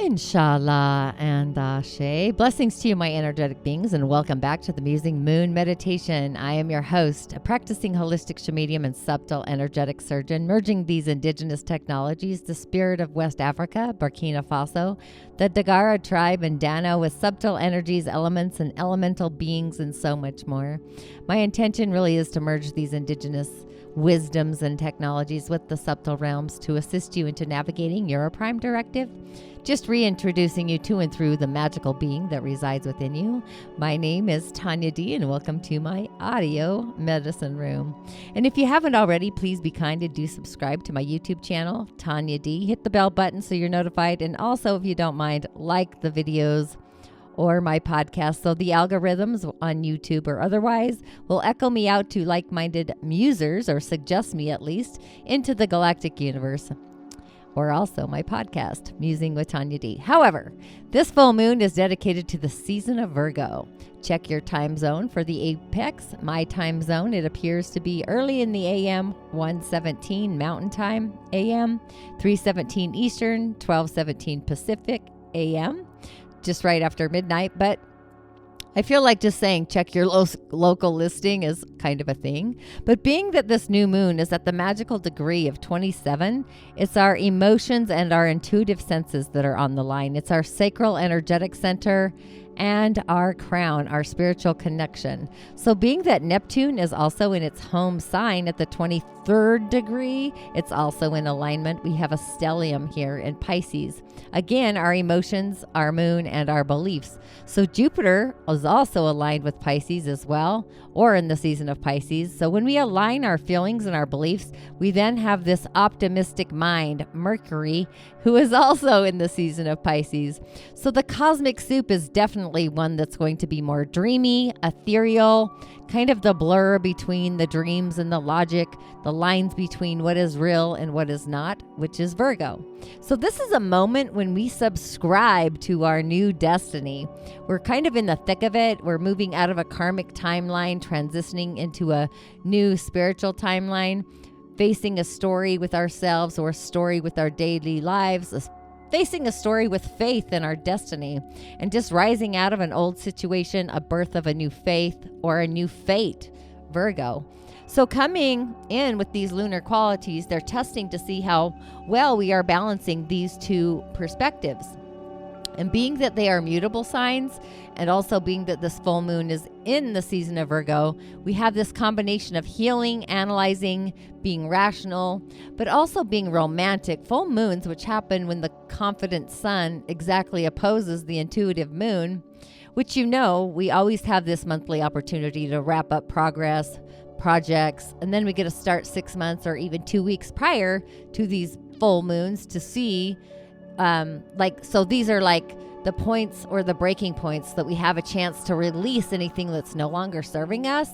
Inshallah and Ashe. Blessings to you, my energetic beings, and welcome back to the Musing Moon Meditation. I am your host, a practicing holistic Sha'medium and subtle energetic surgeon, merging these indigenous technologies, the spirit of West Africa, Burkina Faso, the Dagara tribe, and Dano, with subtle energies, elements, and elemental beings, and so much more. My intention really is to merge these indigenous wisdoms and technologies with the subtle realms to assist you into navigating your prime directive. Just reintroducing you to and through the magical being that resides within you. My name is Tonya D, and welcome to my audio medicine room. And if you haven't already, please be kind and do subscribe to my YouTube channel, Tonya D. Hit the bell button so you're notified. And also, if you don't mind, like the videos or my podcast, so the algorithms on YouTube or otherwise will echo me out to like-minded musers, or suggest me at least, into the galactic universe. Or also my podcast, Musing with Tonya D. However, this full moon is dedicated to the season of Virgo. Check your time zone for the apex. My time zone, it appears to be early in the AM, 1:17 Mountain Time AM, 3:17 Eastern, 12:17 Pacific AM, just right after midnight. But I feel like just saying check your local listing is kind of a thing. But being that this new moon is at the magical degree of 27, it's our emotions and our intuitive senses that are on the line. It's our sacral energetic center and our crown, our spiritual connection. So being that Neptune is also in its home sign at the 23rd degree, it's also in alignment. We have a stellium here in Pisces. Again, our emotions, our moon, and our beliefs. So Jupiter is also aligned with Pisces as well, or in the season of Pisces. So when we align our feelings and our beliefs, we then have this optimistic mind, Mercury, who is also in the season of Pisces. So the cosmic soup is definitely one that's going to be more dreamy, ethereal, kind of the blur between the dreams and the logic, the lines between what is real and what is not, which is Virgo. So this is a moment when we subscribe to our new destiny. We're kind of in the thick of it. We're moving out of a karmic timeline, transitioning into a new spiritual timeline, facing a story with ourselves or a story with our daily lives, facing a story with faith in our destiny, and just rising out of an old situation, a birth of a new faith or a new fate, Virgo. So coming in with these lunar qualities, they're testing to see how well we are balancing these two perspectives. And being that they are mutable signs, and also being that this full moon is in the season of Virgo, we have this combination of healing, analyzing, being rational, but also being romantic. Full moons, which happen when the confident sun exactly opposes the intuitive moon, which we always have this monthly opportunity to wrap up progress, projects, and then we get to start 6 months or even 2 weeks prior to these full moons to see so these are like the points or the breaking points that we have a chance to release anything that's no longer serving us.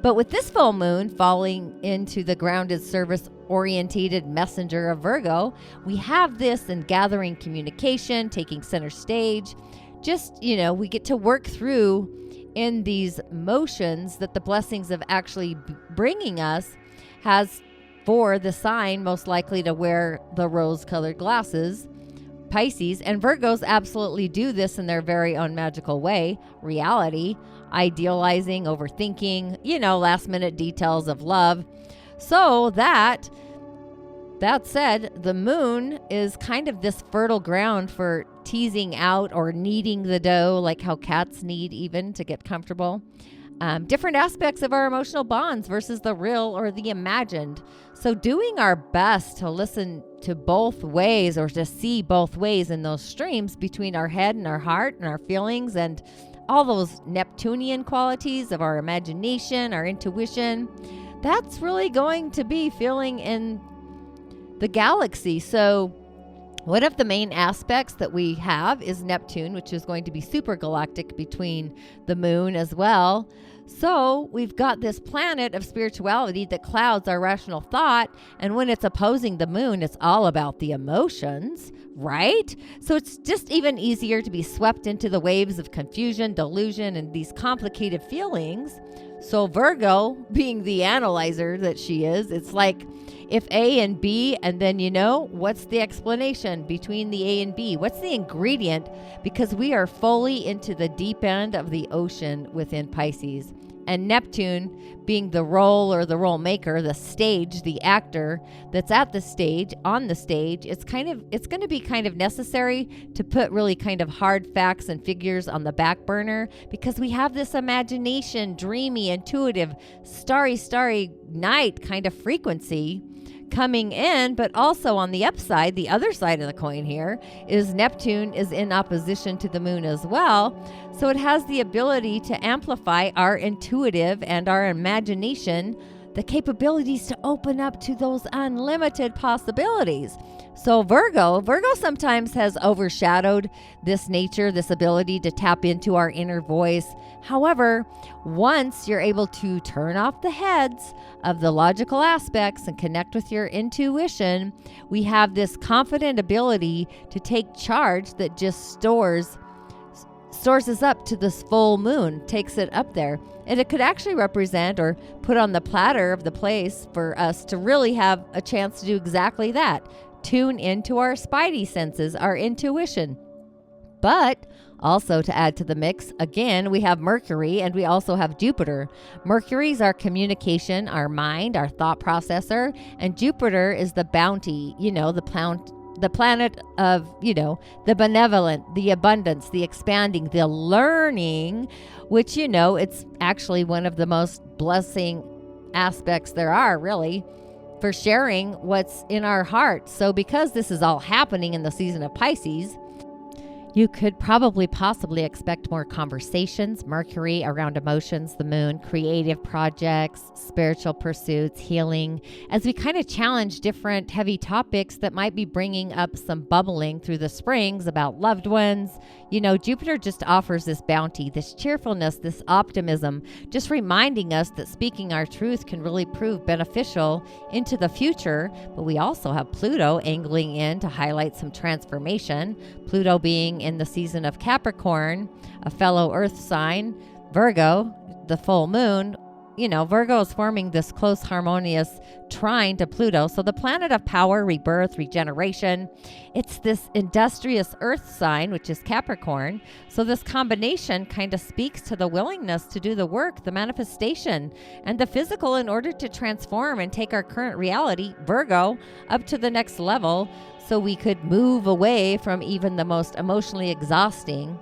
But with this full moon falling into the grounded, service orientated messenger of Virgo, we have this in gathering communication, taking center stage. Just, we get to work through in these motions that the blessings of actually bringing us has for the sign most likely to wear the rose-colored glasses, Pisces. And Virgos absolutely do this in their very own magical way. Reality, idealizing, overthinking, last minute details of love. So that said, the moon is kind of this fertile ground for teasing out or kneading the dough, like how cats knead even to get comfortable. Different aspects of our emotional bonds versus the real or the imagined. So doing our best to listen to both ways, or to see both ways in those streams between our head and our heart and our feelings and all those Neptunian qualities of our imagination, our intuition, that's really going to be feeling in the galaxy. So one of the main aspects that we have is Neptune, which is going to be super galactic between the moon as well. So we've got this planet of spirituality that clouds our rational thought. And when it's opposing the moon, it's all about the emotions, right? So it's just even easier to be swept into the waves of confusion, delusion, and these complicated feelings. So Virgo, being the analyzer that she is, it's like if A and B, and then, what's the explanation between the A and B? What's the ingredient? Because we are fully into the deep end of the ocean within Pisces. And Neptune being the role or the role maker, the stage, the actor that's at the stage, on the stage, it's going to be kind of necessary to put really kind of hard facts and figures on the back burner, because we have this imagination, dreamy, intuitive, starry night kind of frequency coming in. But also on the upside, the other side of the coin here is Neptune is in opposition to the moon as well. So it has the ability to amplify our intuitive and our imagination, the capabilities to open up to those unlimited possibilities. So Virgo sometimes has overshadowed this nature, this ability to tap into our inner voice. However, once you're able to turn off the heads of the logical aspects and connect with your intuition, we have this confident ability to take charge that just stores us up to this full moon, takes it up there. And it could actually represent or put on the platter of the place for us to really have a chance to do exactly that. Tune into our spidey senses, our intuition. But also, to add to the mix, again, we have Mercury and we also have Jupiter. Mercury is our communication, our mind, our thought processor, and Jupiter is the bounty, the planet of, the benevolent, the abundance, the expanding, the learning, which, it's actually one of the most blessing aspects there are, really, for sharing what's in our heart. So because this is all happening in the season of Pisces, you could possibly expect more conversations, Mercury around emotions, the moon, creative projects, spiritual pursuits, healing, as we kind of challenge different heavy topics that might be bringing up some bubbling through the springs about loved ones. Jupiter just offers this bounty, this cheerfulness, this optimism, just reminding us that speaking our truth can really prove beneficial into the future. But we also have Pluto angling in to highlight some transformation. Pluto being in the season of Capricorn, a fellow earth sign, Virgo, the full moon. Virgo is forming this close harmonious trine to Pluto. So the planet of power, rebirth, regeneration. It's this industrious earth sign, which is Capricorn. So this combination kind of speaks to the willingness to do the work, the manifestation, and the physical in order to transform and take our current reality, Virgo, up to the next level, so we could move away from even the most emotionally exhausting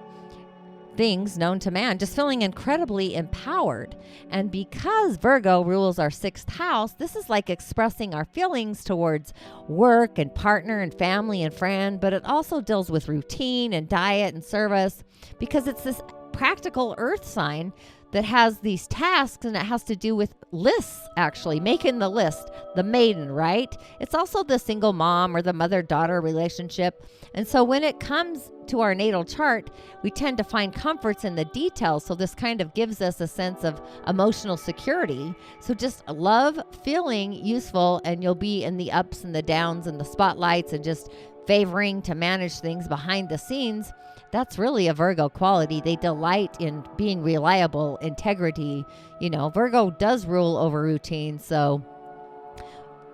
things known to man, just feeling incredibly empowered. And because Virgo rules our 6th house, this is like expressing our feelings towards work and partner and family and friend, but it also deals with routine and diet and service, because it's this practical earth sign that has these tasks, and it has to do with lists, actually, making the list, the maiden, right? It's also the single mom or the mother-daughter relationship. And so when it comes to our natal chart, we tend to find comforts in the details. So this kind of gives us a sense of emotional security. So just love feeling useful, and you'll be in the ups and the downs and the spotlights and just favoring to manage things behind the scenes. That's really a Virgo quality. They delight in being reliable, integrity. Virgo does rule over routine. So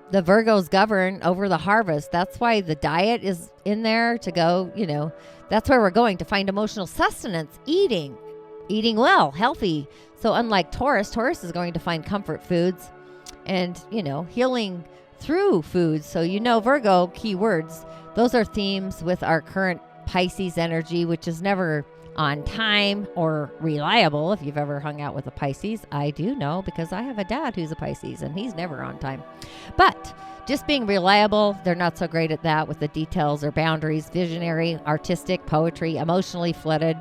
the Virgos govern over the harvest. That's why the diet is in there to go, that's where we're going to find emotional sustenance, eating well, healthy. So unlike Taurus is going to find comfort foods and, healing through foods. So, Virgo keywords, those are themes with our current Pisces energy, which is never on time or reliable. If you've ever hung out with a Pisces, I do know, because I have a dad who's a Pisces and he's never on time. But just being reliable, they're not so great at that with the details or boundaries, visionary, artistic, poetry, emotionally flooded.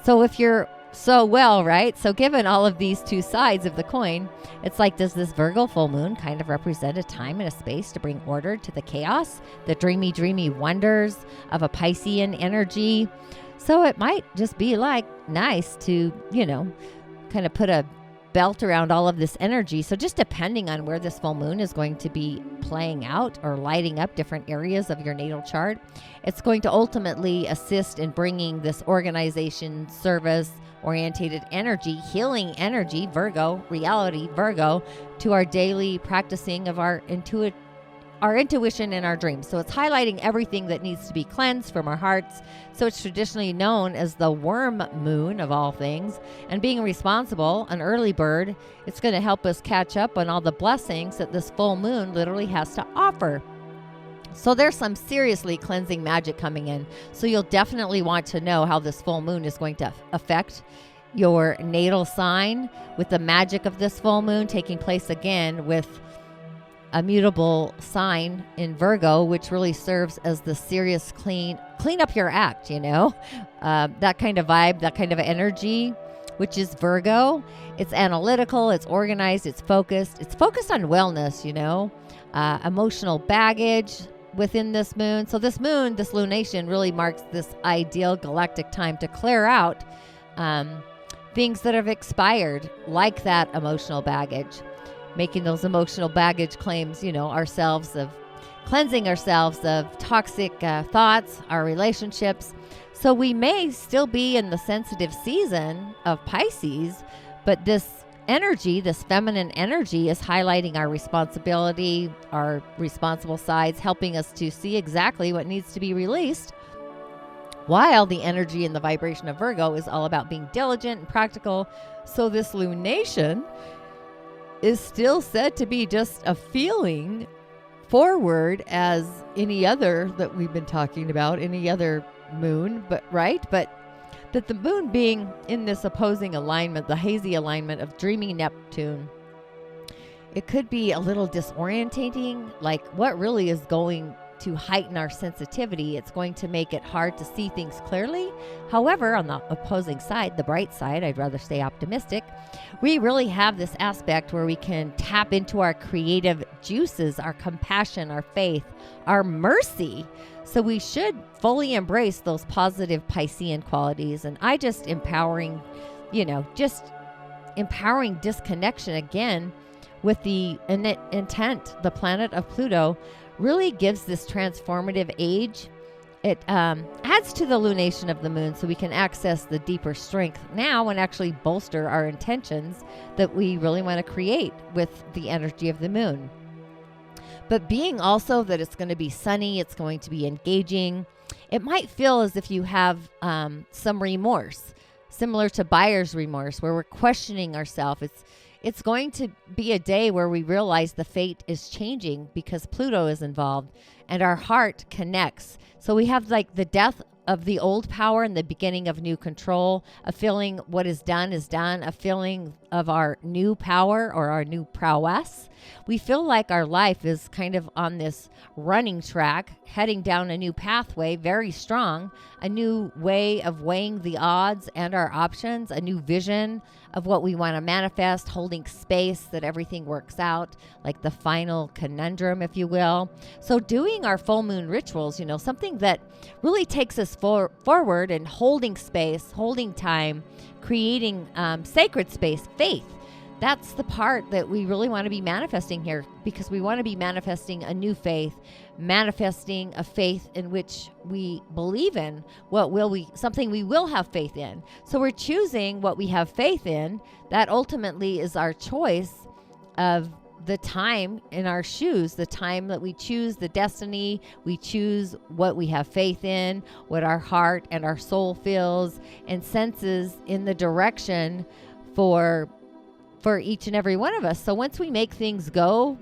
So if you're right? So given all of these two sides of the coin, it's like, does this Virgo full moon kind of represent a time and a space to bring order to the chaos, the dreamy wonders of a Piscean energy? So it might just be like nice to, kind of put a belt around all of this energy. So just depending on where this full moon is going to be playing out or lighting up different areas of your natal chart, it's going to ultimately assist in bringing this organization, service, orientated energy, healing energy, Virgo, reality, Virgo, to our daily practicing of our intuition and our dreams. So it's highlighting everything that needs to be cleansed from our hearts. So it's traditionally known as the worm moon of all things. And being responsible, an early bird, it's going to help us catch up on all the blessings that this full moon literally has to offer. So there's some seriously cleansing magic coming in. So you'll definitely want to know how this full moon is going to affect your natal sign, with the magic of this full moon taking place again with a mutable sign in Virgo, which really serves as the serious clean up your act, that kind of vibe, that kind of energy, which is Virgo. It's analytical, it's organized, it's focused on wellness, emotional baggage within this moon. So this moon, this lunation, really marks this ideal galactic time to clear out things that have expired, like that emotional baggage. Making those emotional baggage claims, cleansing ourselves of toxic thoughts, our relationships. So we may still be in the sensitive season of Pisces, but this energy, this feminine energy, is highlighting our responsibility, our responsible sides, helping us to see exactly what needs to be released, while the energy and the vibration of Virgo is all about being diligent and practical. So this lunation is still said to be just a feeling forward as any other that we've been talking about, any other moon, but that the moon being in this opposing alignment, the hazy alignment of dreamy Neptune, it could be a little disorientating, like what really is going to heighten our sensitivity. It's going to make it hard to see things clearly. However, on the opposing side, the bright side, I'd rather stay optimistic, we really have this aspect where we can tap into our creative juices, our compassion, our faith, our mercy. So we should fully embrace those positive Piscean qualities. And I just empowering disconnection again with the intent, the planet of Pluto, really gives this transformative age. It adds to the lunation of the moon so we can access the deeper strength now and actually bolster our intentions that we really want to create with the energy of the moon. But being also that it's going to be sunny, it's going to be engaging, it might feel as if you have some remorse, similar to buyer's remorse, where we're questioning ourselves. It's going to be a day where we realize the fate is changing because Pluto is involved and our heart connects. So we have like the death of the old power and the beginning of new control, a feeling what is done, a feeling of our new power or our new prowess. We feel like our life is kind of on this running track, heading down a new pathway, very strong, a new way of weighing the odds and our options, a new vision of what we want to manifest, holding space that everything works out, like the final conundrum, if you will. So doing our full moon rituals, something that really takes us forward and holding space, holding time, creating sacred space, faith. That's the part that we really want to be manifesting here, because we want to be manifesting a new faith, manifesting a faith in which we believe in, something we will have faith in. So we're choosing what we have faith in. That ultimately is our choice of the time in our shoes, the time that we choose, the destiny. We choose what we have faith in, what our heart and our soul feels and senses in the direction for each and every one of us. So once we make things go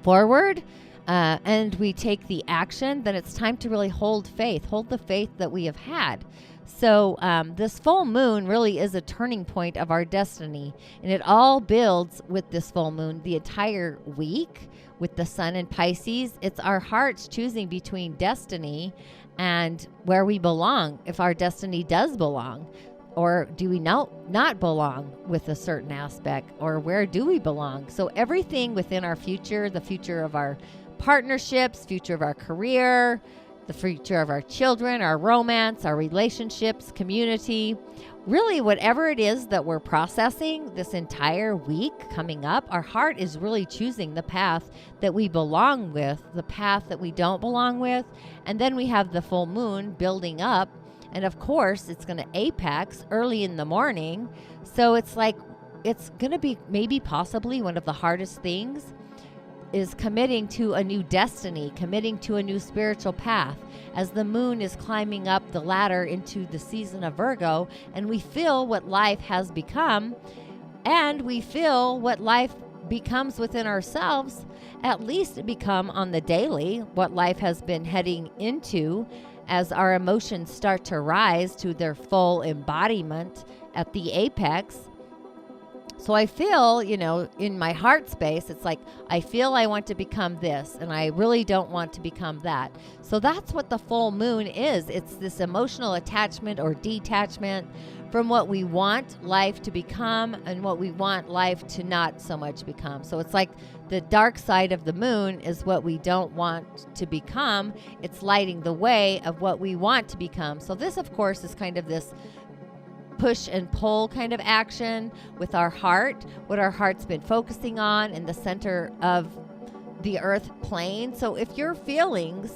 forward and we take the action, then it's time to really hold the faith that we have had. So this full moon really is a turning point of our destiny, and it all builds with this full moon the entire week with the sun in Pisces. It's our hearts choosing between destiny and where we belong, if our destiny does belong. Or do we not belong with a certain aspect? Or where do we belong? So everything within our future, the future of our partnerships, future of our career, the future of our children, our romance, our relationships, community, really, whatever it is that we're processing this entire week coming up, our heart is really choosing the path that we belong with, the path that we don't belong with. And then we have the full moon building up. And of course, it's going to apex early in the morning. So it's like, it's going to be maybe possibly one of the hardest things is committing to a new destiny, committing to a new spiritual path, as the moon is climbing up the ladder into the season of Virgo, and we feel what life has become, and we feel what life becomes within ourselves, at least become on the daily, what life has been heading into as our emotions start to rise to their full embodiment at the apex. So I feel, in my heart space, it's like, I feel I want to become this, and I really don't want to become that. So that's what the full moon is. It's this emotional attachment or detachment from what we want life to become and what we want life to not so much become. So it's like the dark side of the moon is what we don't want to become. It's lighting the way of what we want to become. So this, of course, is kind of this push and pull kind of action with our heart, what our heart's been focusing on in the center of the earth plane. So if your feelings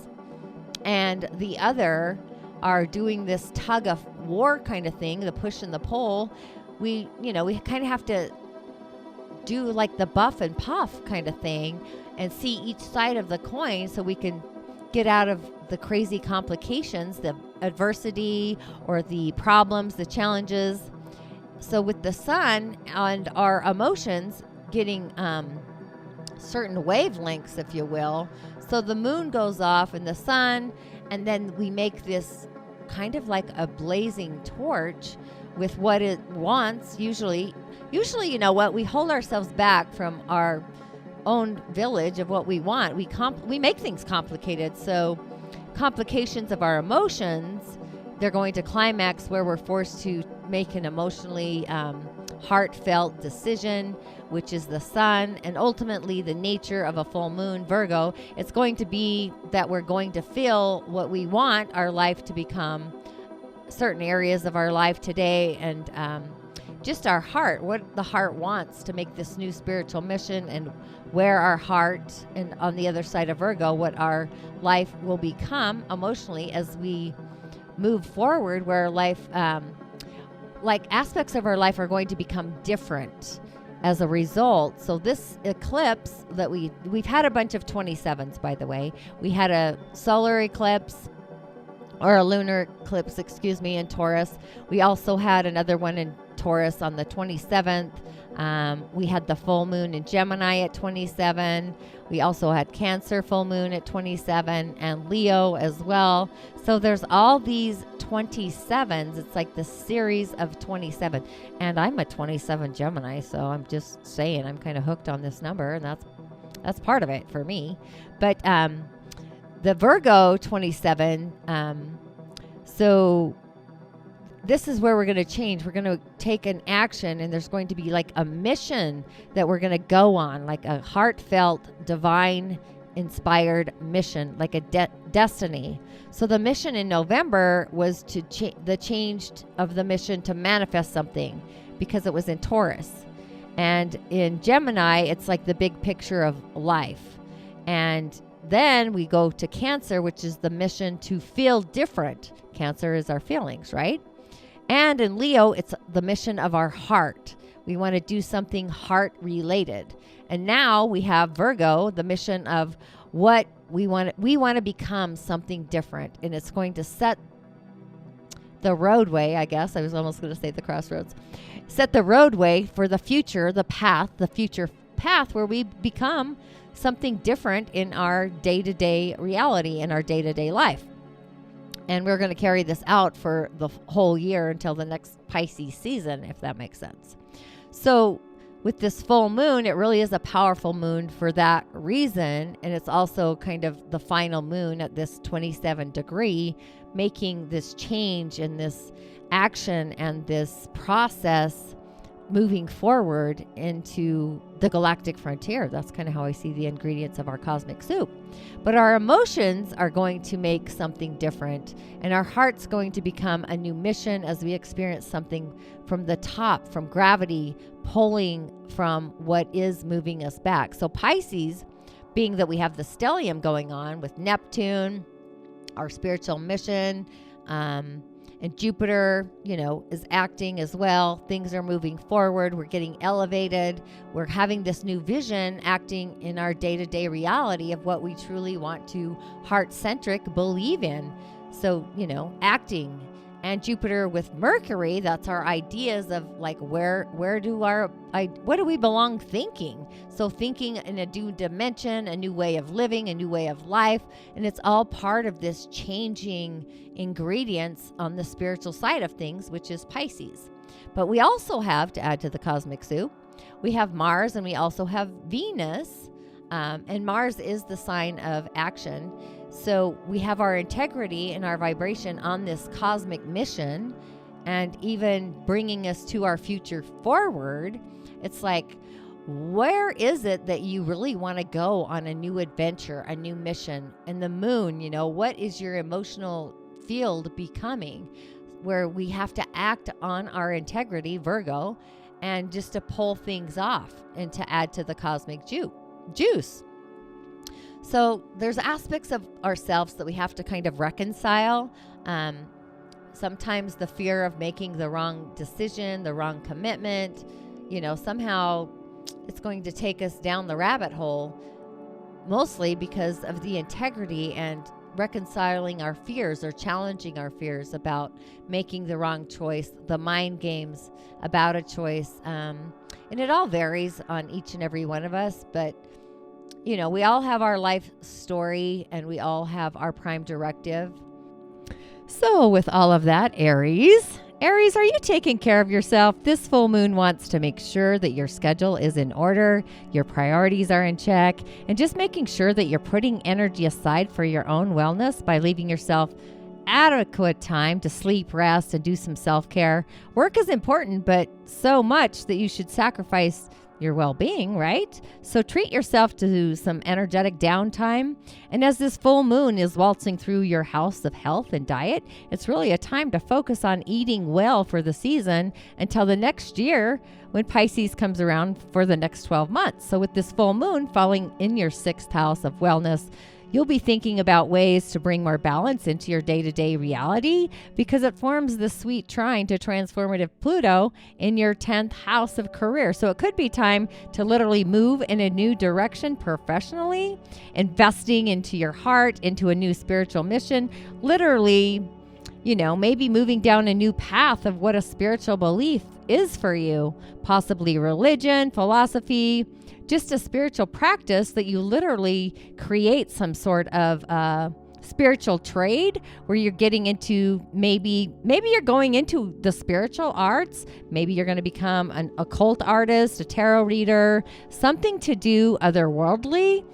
and the other are doing this tug of war kind of thing, the push and the pull, we kind of have to do like the buff and puff kind of thing and see each side of the coin so we can get out of the crazy complications, the adversity or the problems, the challenges. So with the sun and our emotions getting certain wavelengths, if you will, so the moon goes off and the sun, and then we make this kind of like a blazing torch with what it wants. Usually, you know what, we hold ourselves back from our own village of what we want. We make things complicated. So complications of our emotions, they're going to climax where we're forced to make an emotionally heartfelt decision, which is the sun, and ultimately the nature of a full moon, Virgo. It's going to be that we're going to feel what we want our life to become, certain areas of our life today, and just our heart, what the heart wants to make this new spiritual mission, and where our heart, and on the other side of Virgo, what our life will become emotionally as we move forward, where life, like aspects of our life are going to become different as a result. So this eclipse that we've had a bunch of 27s, by the way. We had a solar eclipse, or a lunar eclipse, in Taurus. We also had another one in Taurus on the 27th. We had the full moon in Gemini at 27. We also had Cancer full moon at 27 and Leo as well. So there's all these 27s. It's like the series of 27. And I'm a 27 Gemini, so I'm just saying I'm kind of hooked on this number, and that's part of it for me. But the Virgo 27, so this is where we're going to change. We're going to take an action, and there's going to be like a mission that we're going to go on, like a heartfelt, divine inspired mission, like a destiny. So the mission in November was to the change of the mission to manifest something, because it was in Taurus. And in Gemini, it's like the big picture of life. And then we go to Cancer, which is the mission to feel different. Cancer is our feelings, right? And in Leo, it's the mission of our heart. We want to do something heart related. And now we have Virgo, the mission of what we want to become something different. And it's going to set the roadway, I guess. I was almost going to say the crossroads. Set the roadway for the future, the future path where we become something different in our day-to-day reality, in our day-to-day life. And we're going to carry this out for the whole year until the next Pisces season, if that makes sense. So with this full moon, it really is a powerful moon for that reason. And it's also kind of the final moon at this 27 degree, making this change and this action and this process moving forward into the galactic frontier. That's kind of how I see the ingredients of our cosmic soup. But our emotions are going to make something different, and our heart's going to become a new mission as we experience something from the top, from gravity pulling from what is moving us back. So Pisces, being that we have the stellium going on with Neptune, our spiritual mission, and Jupiter, is acting as well. Things are moving forward. We're getting elevated. We're having this new vision acting in our day-to-day reality of what we truly want to heart-centric believe in. So, acting. And Jupiter with Mercury, that's our ideas of like what do we belong thinking? So thinking in a new dimension, a new way of living, a new way of life. And it's all part of this changing ingredients on the spiritual side of things, which is Pisces. But we also have, to add to the cosmic soup, we have Mars and we also have Venus. And Mars is the sign of action. So we have our integrity and our vibration on this cosmic mission, and even bringing us to our future forward. It's like, where is it that you really want to go on a new adventure, a new mission? And the moon, what is your emotional field becoming, where we have to act on our integrity, Virgo, and just to pull things off and to add to the cosmic juice. So there's aspects of ourselves that we have to kind of reconcile. Sometimes the fear of making the wrong decision, the wrong commitment, somehow it's going to take us down the rabbit hole, mostly because of the integrity and reconciling our fears or challenging our fears about making the wrong choice, the mind games about a choice. And it all varies on each and every one of us, but we all have our life story and we all have our prime directive. So with all of that, Aries, are you taking care of yourself? This full moon wants to make sure that your schedule is in order, your priorities are in check, and just making sure that you're putting energy aside for your own wellness by leaving yourself adequate time to sleep, rest, and do some self-care. Work is important, but so much that you should sacrifice your well-being, right? So treat yourself to some energetic downtime. And as this full moon is waltzing through your house of health and diet, it's really a time to focus on eating well for the season until the next year when Pisces comes around for the next 12 months. So with this full moon falling in your 6th house of wellness, you'll be thinking about ways to bring more balance into your day-to-day reality because it forms the sweet trine to transformative Pluto in your 10th house of career. So it could be time to literally move in a new direction professionally, investing into your heart, into a new spiritual mission, literally, maybe moving down a new path of what a spiritual belief is for you, possibly religion, philosophy, just a spiritual practice that you literally create some sort of spiritual trade where you're getting into maybe you're going into the spiritual arts. Maybe you're going to become an occult artist, a tarot reader, something to do otherworldly,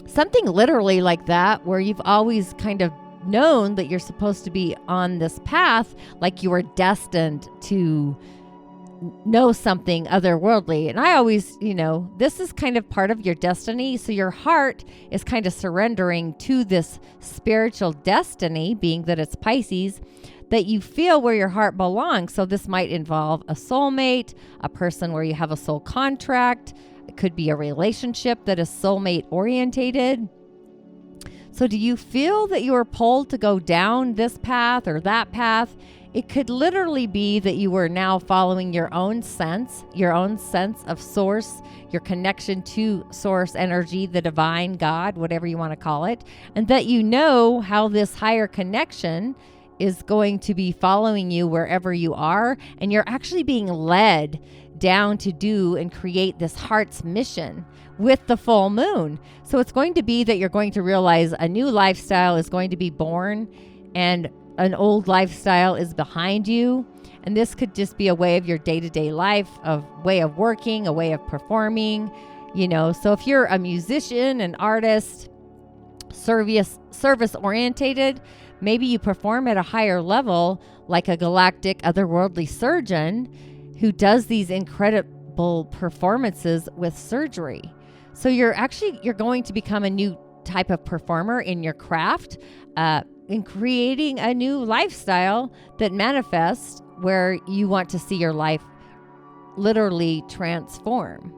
something literally like that where you've always kind of known that you're supposed to be on this path, like you were destined to know something otherworldly. And I always, this is kind of part of your destiny. So your heart is kind of surrendering to this spiritual destiny, being that it's Pisces, that you feel where your heart belongs. So this might involve a soulmate, a person where you have a soul contract. It could be a relationship that is soulmate orientated. So do you feel that you are pulled to go down this path or that path? It could literally be that you are now following your own sense of source, your connection to source energy, the divine, God, whatever you want to call it, and that you know how this higher connection is going to be following you wherever you are, and you're actually being led down to do and create this heart's mission with the full moon. So it's going to be that you're going to realize a new lifestyle is going to be born and an old lifestyle is behind you. And this could just be a way of your day-to-day life, a way of working, a way of performing, So if you're a musician, an artist, service orientated, maybe you perform at a higher level like a galactic otherworldly surgeon. who does these incredible performances with surgery. So you're going to become a new type of performer in your craft, in creating a new lifestyle that manifests where you want to see your life literally transform.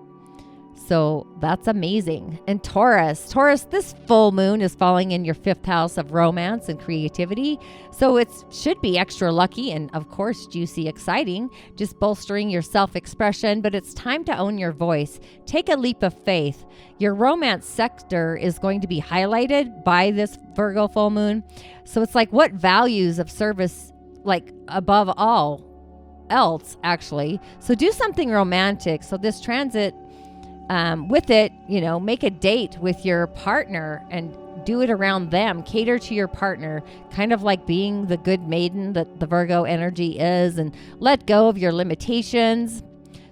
So that's amazing. And Taurus, this full moon is falling in your 5th house of romance and creativity. So it should be extra lucky and, of course, juicy, exciting, just bolstering your self-expression. But it's time to own your voice. Take a leap of faith. Your romance sector is going to be highlighted by this Virgo full moon. So it's like, what values of service, like above all else, actually. So do something romantic. So this transit, with it, make a date with your partner and do it around them. Cater to your partner, kind of like being the good maiden that the Virgo energy is, and let go of your limitations.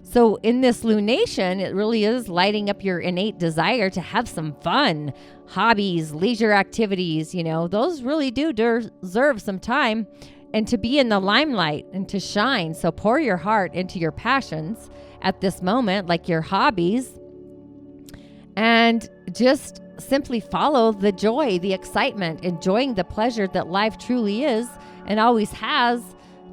So in this lunation, it really is lighting up your innate desire to have some fun, hobbies, leisure activities, those really do deserve some time and to be in the limelight and to shine. So pour your heart into your passions at this moment, like your hobbies, and just simply follow the joy, the excitement, enjoying the pleasure that life truly is and always has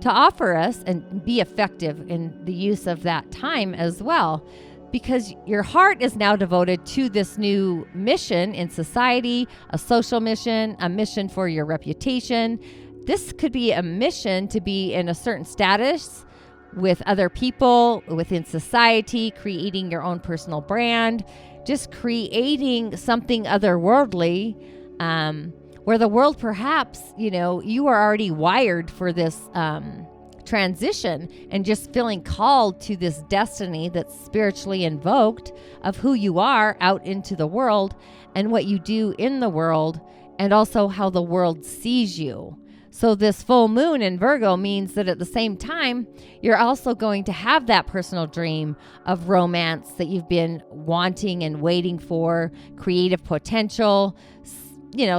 to offer us, and be effective in the use of that time as well. Because your heart is now devoted to this new mission in society, a social mission, a mission for your reputation. This could be a mission to be in a certain status with other people, within society, creating your own personal brand, just creating something otherworldly, where the world perhaps, you are already wired for this transition and just feeling called to this destiny that's spiritually invoked of who you are out into the world and what you do in the world, and also how the world sees you. So this full moon in Virgo means that at the same time, you're also going to have that personal dream of romance that you've been wanting and waiting for, creative potential,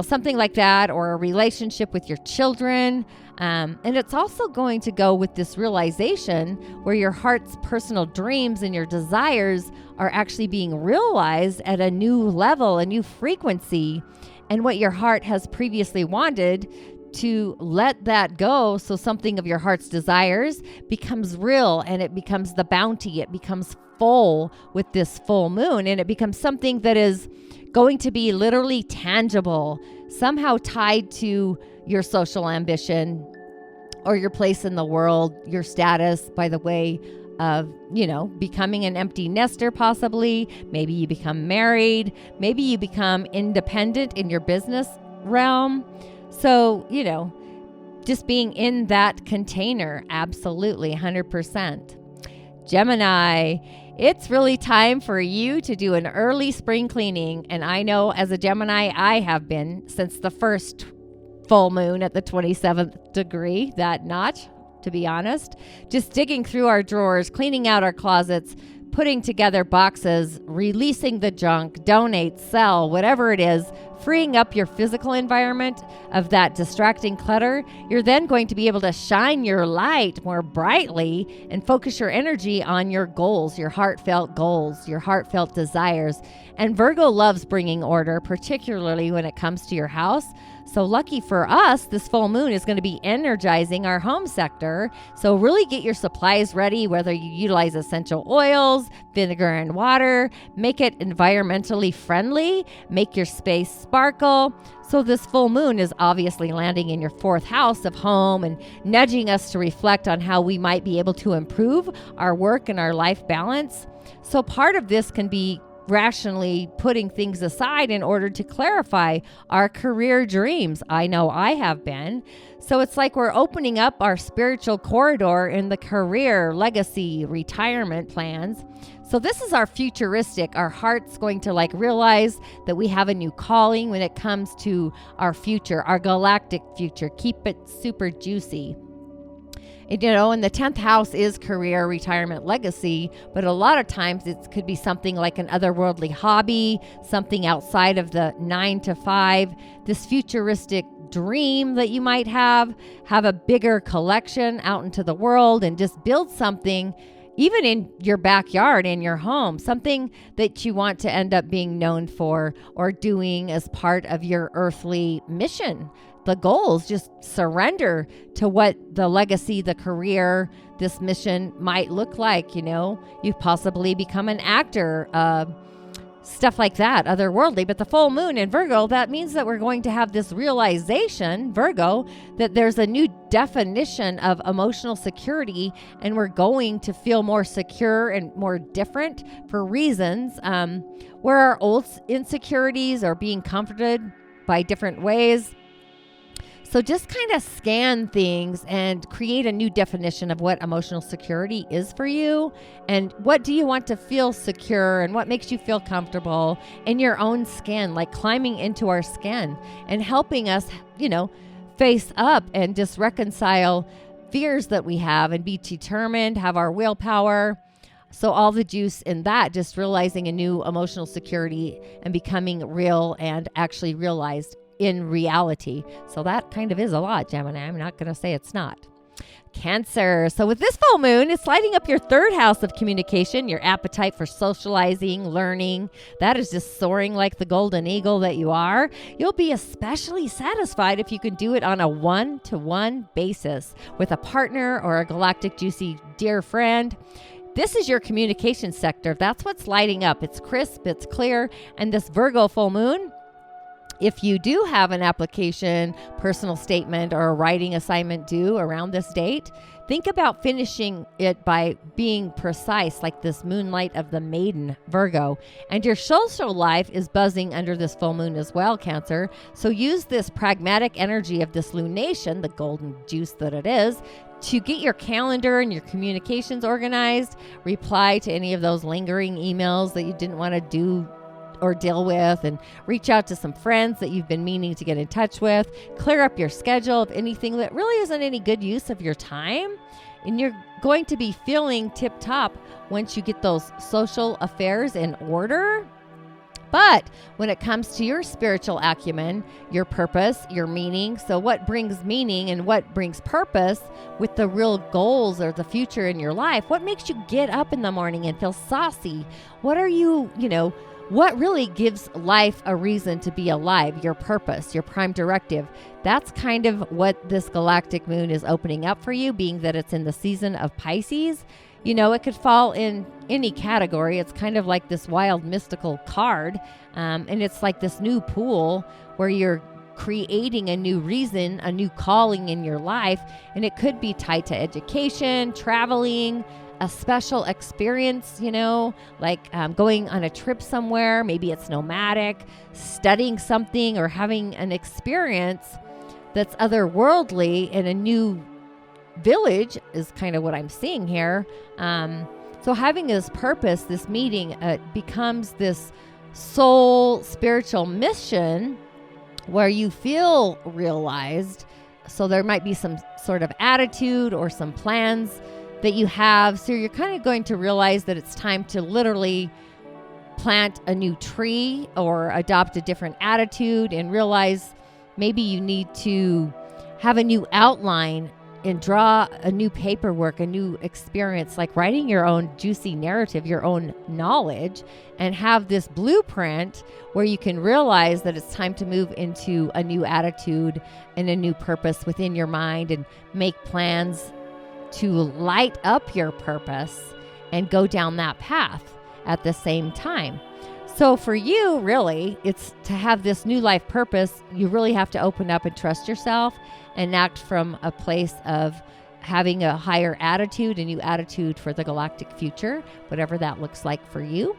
something like that, or a relationship with your children. And it's also going to go with this realization where your heart's personal dreams and your desires are actually being realized at a new level, a new frequency, and what your heart has previously wanted, to let that go, so something of your heart's desires becomes real, and it becomes the bounty. It becomes full with this full moon, and it becomes something that is going to be literally tangible, somehow tied to your social ambition or your place in the world, your status, by the way of, becoming an empty nester, possibly. Maybe you become married. Maybe you become independent in your business realm. So, just being in that container, absolutely, 100%. Gemini, it's really time for you to do an early spring cleaning. And I know as a Gemini, I have been since the first full moon at the 27th degree, that notch, to be honest. Just digging through our drawers, cleaning out our closets, putting together boxes, releasing the junk, donate, sell, whatever it is, freeing up your physical environment of that distracting clutter. You're then going to be able to shine your light more brightly and focus your energy on your goals, your heartfelt goals, your heartfelt desires. And Virgo loves bringing order, particularly when it comes to your house. So lucky for us, this full moon is going to be energizing our home sector. So really get your supplies ready, whether you utilize essential oils, vinegar and water, make it environmentally friendly, make your space sparkle. So this full moon is obviously landing in your 4th house of home and nudging us to reflect on how we might be able to improve our work and our life balance. So part of this can be rationally putting things aside in order to clarify our career dreams. I know I have been. So it's like we're opening up our spiritual corridor in the career, legacy, retirement plans. So this is our futuristic. Our heart's going to realize that we have a new calling when it comes to our future, our galactic future. Keep it super juicy. And, and the 10th house is career, retirement, legacy, but a lot of times it could be something like an otherworldly hobby, something outside of the 9 to 5, this futuristic dream that you might have a bigger collection out into the world and just build something even in your backyard, in your home, something that you want to end up being known for or doing as part of your earthly mission. The goals, just surrender to what the legacy, the career, this mission might look like. You possibly become an actor, stuff like that, otherworldly. But the full moon in Virgo, that means that we're going to have this realization, Virgo, that there's a new definition of emotional security, and we're going to feel more secure and more different for reasons where our old insecurities are being comforted by different ways. So just kind of scan things and create a new definition of what emotional security is for you, and what do you want to feel secure, and what makes you feel comfortable in your own skin, like climbing into our skin and helping us, face up and just reconcile fears that we have and be determined, have our willpower. So all the juice in that, just realizing a new emotional security and becoming real and actually realized in reality. So that kind of is a lot, Gemini. I'm not going to say it's not. Cancer. So with this full moon, it's lighting up your third house of communication, your appetite for socializing, learning. That is just soaring like the golden eagle that you are. You'll be especially satisfied if you can do it on a one-to-one basis with a partner or a galactic juicy dear friend. This is your communication sector. That's what's lighting up. It's crisp, it's clear. And this Virgo full moon, if you do have an application, personal statement, or a writing assignment due around this date, think about finishing it by being precise, like this moonlight of the maiden, Virgo. And your social life is buzzing under this full moon as well, Cancer. So use this pragmatic energy of this lunation, the golden juice that it is, to get your calendar and your communications organized. Reply to any of those lingering emails that you didn't want to do or deal with, and reach out to some friends that you've been meaning to get in touch with. Clear up your schedule of anything that really isn't any good use of your time, and you're going to be feeling tip-top once you get those social affairs in order. But when it comes to your spiritual acumen, your purpose, your meaning, so what brings meaning and what brings purpose with the real goals or the future in your life, what makes you get up in the morning and feel saucy? What are you, what really gives life a reason to be alive? Your purpose, your prime directive. That's kind of what this galactic moon is opening up for you, being that it's in the season of Pisces. It could fall in any category. It's kind of like this wild mystical card. And it's like this new pool where you're creating a new reason, a new calling in your life. And it could be tied to education, traveling, a special experience, like going on a trip somewhere. Maybe it's nomadic, studying something, or having an experience that's otherworldly in a new village is kind of what I'm seeing here. So having this purpose, this meeting, becomes this soul spiritual mission where you feel realized. So there might be some sort of attitude or some plans that you have. So you're kind of going to realize that it's time to literally plant a new tree or adopt a different attitude, and realize maybe you need to have a new outline and draw a new paperwork, a new experience, like writing your own juicy narrative, your own knowledge, and have this blueprint where you can realize that it's time to move into a new attitude and a new purpose within your mind, and make plans to light up your purpose and go down that path at the same time. So for you, really, it's to have this new life purpose. You really have to open up and trust yourself and act from a place of having a higher attitude, a new attitude for the galactic future, whatever that looks like for you.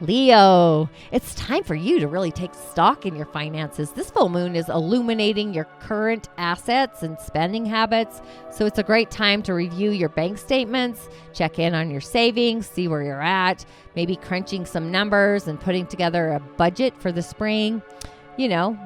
Leo, it's time for you to really take stock in your finances. This full moon is illuminating your current assets and spending habits. So it's a great time to review your bank statements, check in on your savings, see where you're at, maybe crunching some numbers and putting together a budget for the spring.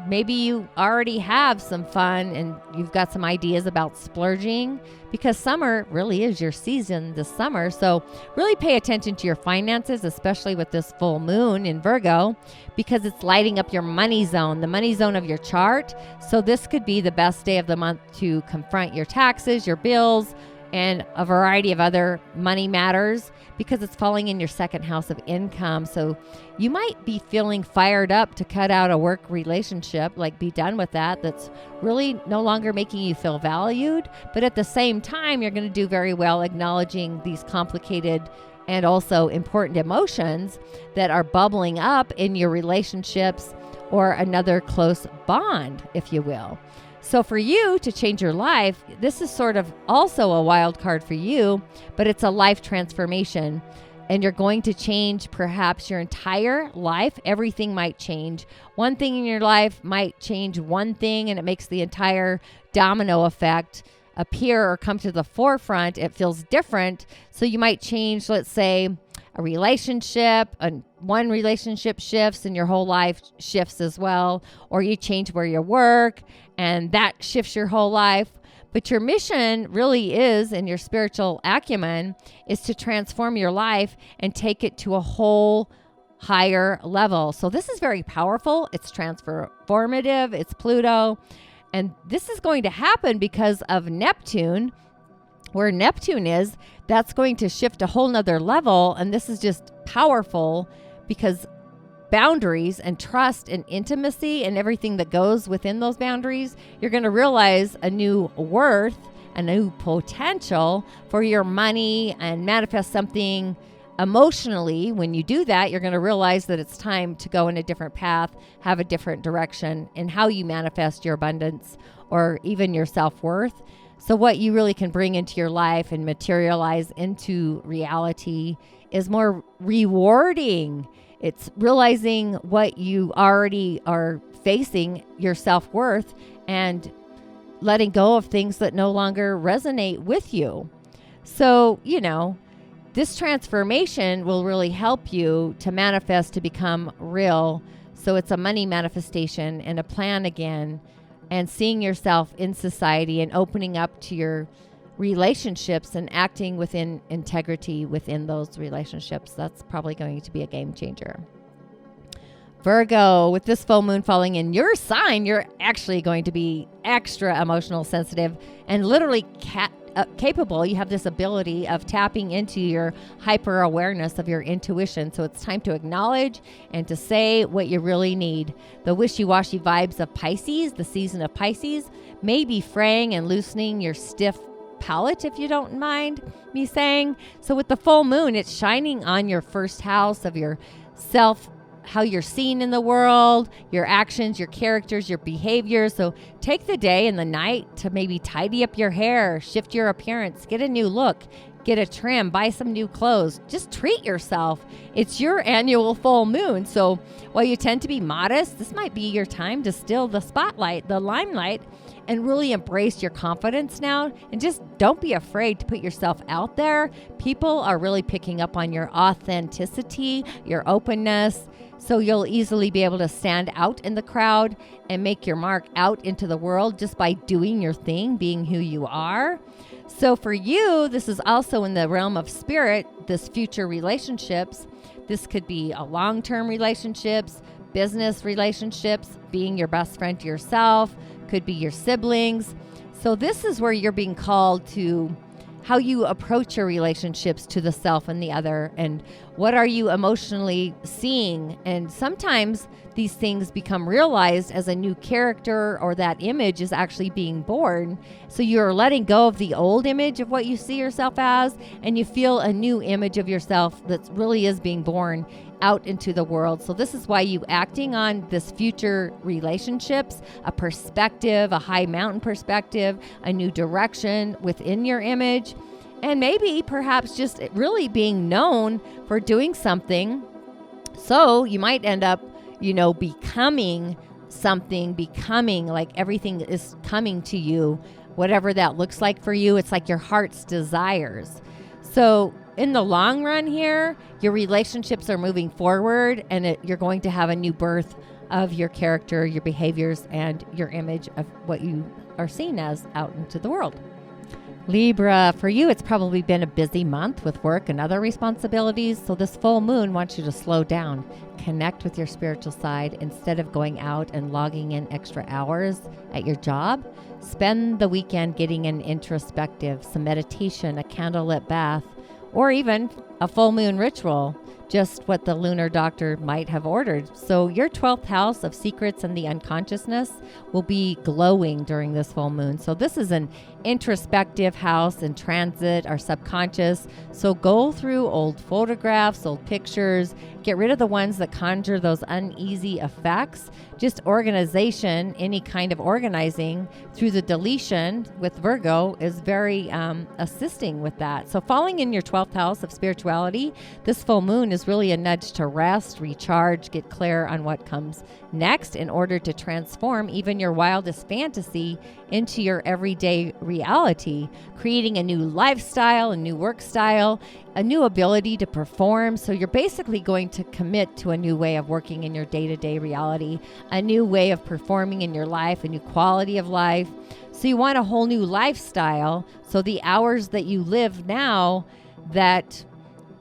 Maybe you already have some fun and you've got some ideas about splurging, because summer really is your season this summer. So really pay attention to your finances, especially with this full moon in Virgo, because it's lighting up your money zone, the money zone of your chart. So this could be the best day of the month to confront your taxes, your bills, and a variety of other money matters because it's falling in your second house of income. So you might be feeling fired up to cut out a work relationship, like be done with that. That's really no longer making you feel valued. But at the same time, you're going to do very well acknowledging these complicated and also important emotions that are bubbling up in your relationships or another close bond, if you will. So for you to change your life, this is sort of also a wild card for you, but it's a life transformation. And you're going to change perhaps your entire life. Everything might change. One thing in your life might change one thing, and it makes the entire domino effect appear or come to the forefront. It feels different. So you might change, let's say, a relationship, and one relationship shifts and your whole life shifts as well. Or you change where you work and that shifts your whole life. But your mission really is, and your spiritual acumen is to transform your life and take it to a whole higher level. So this is very powerful. It's transformative. It's Pluto. And this is going to happen because of Neptune. Where Neptune is, that's going to shift a whole nother level. And this is just powerful because boundaries and trust and intimacy and everything that goes within those boundaries, you're going to realize a new worth, a new potential for your money and manifest something emotionally. When you do that, you're going to realize that it's time to go in a different path, have a different direction in how you manifest your abundance or even your self-worth. So what you really can bring into your life and materialize into reality is more rewarding. It's realizing what you already are facing, your self-worth, and letting go of things that no longer resonate with you. So, this transformation will really help you to manifest, to become real. So it's a money manifestation and a plan again, and seeing yourself in society and opening up to your relationships and acting within integrity within those relationships. That's probably going to be a game changer. Virgo, with this full moon falling in your sign, you're actually going to be extra emotional, sensitive, and literally capable. You have this ability of tapping into your hyper awareness of your intuition. So it's time to acknowledge and to say what you really need. The wishy-washy vibes of Pisces, the season of Pisces, may be fraying and loosening your stiff palette, if you don't mind me saying. So with the full moon, it's shining on your first house of your self, how you're seen in the world, your actions, your characters, your behaviors. So take the day and the night to maybe tidy up your hair, shift your appearance, get a new look, get a trim, buy some new clothes. Just treat yourself. It's your annual full moon. So while you tend to be modest, this might be your time to still the spotlight, the limelight, and really embrace your confidence now. And just don't be afraid to put yourself out there. People are really picking up on your authenticity, your openness. So you'll easily be able to stand out in the crowd and make your mark out into the world just by doing your thing, being who you are. So for you, this is also in the realm of spirit, this future relationships. This could be a long-term relationships, business relationships, being your best friend to yourself, could be your siblings. So this is where you're being called to how you approach your relationships to the self and the other, and what are you emotionally seeing. And sometimes these things become realized as a new character, or that image is actually being born. So you're letting go of the old image of what you see yourself as, and you feel a new image of yourself that really is being born out into the world. So this is why you acting on this future relationships, a perspective, a high mountain perspective, a new direction within your image, and maybe perhaps just really being known for doing something. So you might end up, becoming something, becoming like everything is coming to you, whatever that looks like for you. It's like your heart's desires. So in the long run here, your relationships are moving forward, and you're going to have a new birth of your character, your behaviors, and your image of what you are seen as out into the world. Libra, for you, it's probably been a busy month with work and other responsibilities. So this full moon wants you to slow down, connect with your spiritual side instead of going out and logging in extra hours at your job. Spend the weekend getting an introspective, some meditation, a candlelit bath, or even a full moon ritual, just what the lunar doctor might have ordered. So your 12th house of secrets and the unconsciousness will be glowing during this full moon. So this is an introspective house in transit, our subconscious. So go through old photographs, old pictures, get rid of the ones that conjure those uneasy effects. Just organization, any kind of organizing through the deletion with Virgo is very assisting with that. So falling in your 12th house of spirituality, this full moon is really a nudge to rest, recharge, get clear on what comes next in order to transform even your wildest fantasy into your everyday reality, creating a new lifestyle, a new work style, a new ability to perform. So you're basically going to commit to a new way of working in your day-to-day reality, a new way of performing in your life, a new quality of life. So you want a whole new lifestyle. So the hours that you live now, that